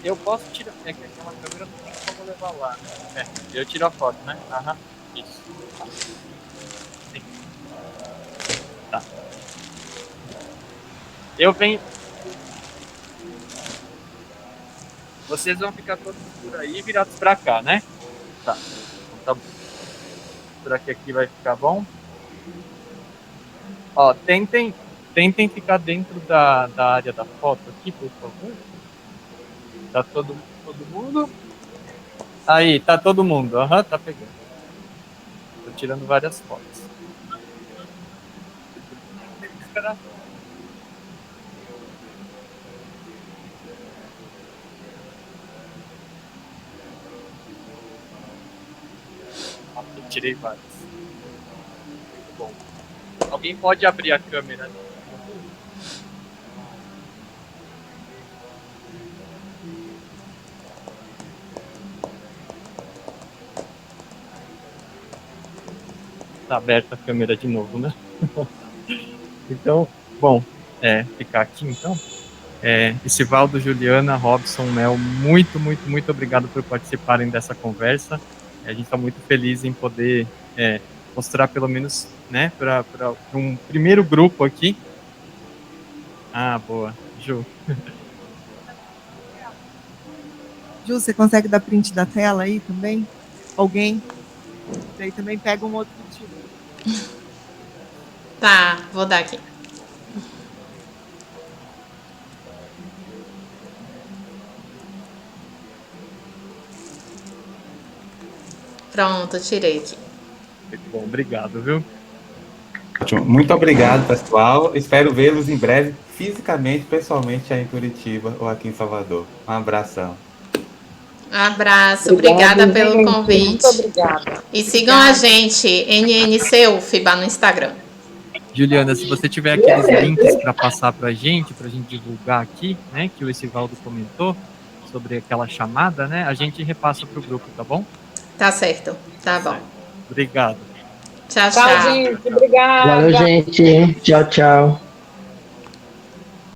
Eu posso tirar. É que aquela câmera não tem como levar lá. Eu tiro a foto, né? Aham. Isso. Sim. Tá. Eu venho. Vocês vão ficar todos por aí virados pra cá, né? Tá. Então, tá bom. Será que aqui vai ficar bom? Ó, tentem ficar dentro da área da foto aqui, por favor. Tá todo mundo? Aí, tá todo mundo. Aham, tá pegando. Tô tirando várias fotos. Esperar. Eu tirei várias. Muito bom. Alguém pode abrir a câmera? Tá aberta a câmera de novo, né? Então, bom, ficar aqui então. Isivaldo, Juliana, Robson, Mel, muito, muito, muito obrigado por participarem dessa conversa. A gente está muito feliz em poder mostrar pelo menos, né, para um primeiro grupo aqui. Ah, boa, Ju.
Ju, você consegue dar print da tela aí também? Alguém? Daí também pega um outro tipo.
Tá, vou dar aqui. Pronto, tirei aqui.
Muito bom, obrigado, viu?
Muito obrigado, pessoal. Espero vê-los em breve, fisicamente, pessoalmente, aí em Curitiba ou aqui em Salvador. Um abração.
Abraço, obrigada pelo
gente.
convite.
Muito obrigada.
E sigam a gente, NNCUFBA no Instagram.
Juliana, se você tiver aqueles links para passar para a gente divulgar aqui, né, que o Isivaldo comentou sobre aquela chamada, né, a gente repassa para o grupo, tá bom?
Tá certo, tá bom.
Obrigado.
Tchau,
Tchau,
tchau.
gente. Obrigada.
Valeu, gente. Tchau, tchau.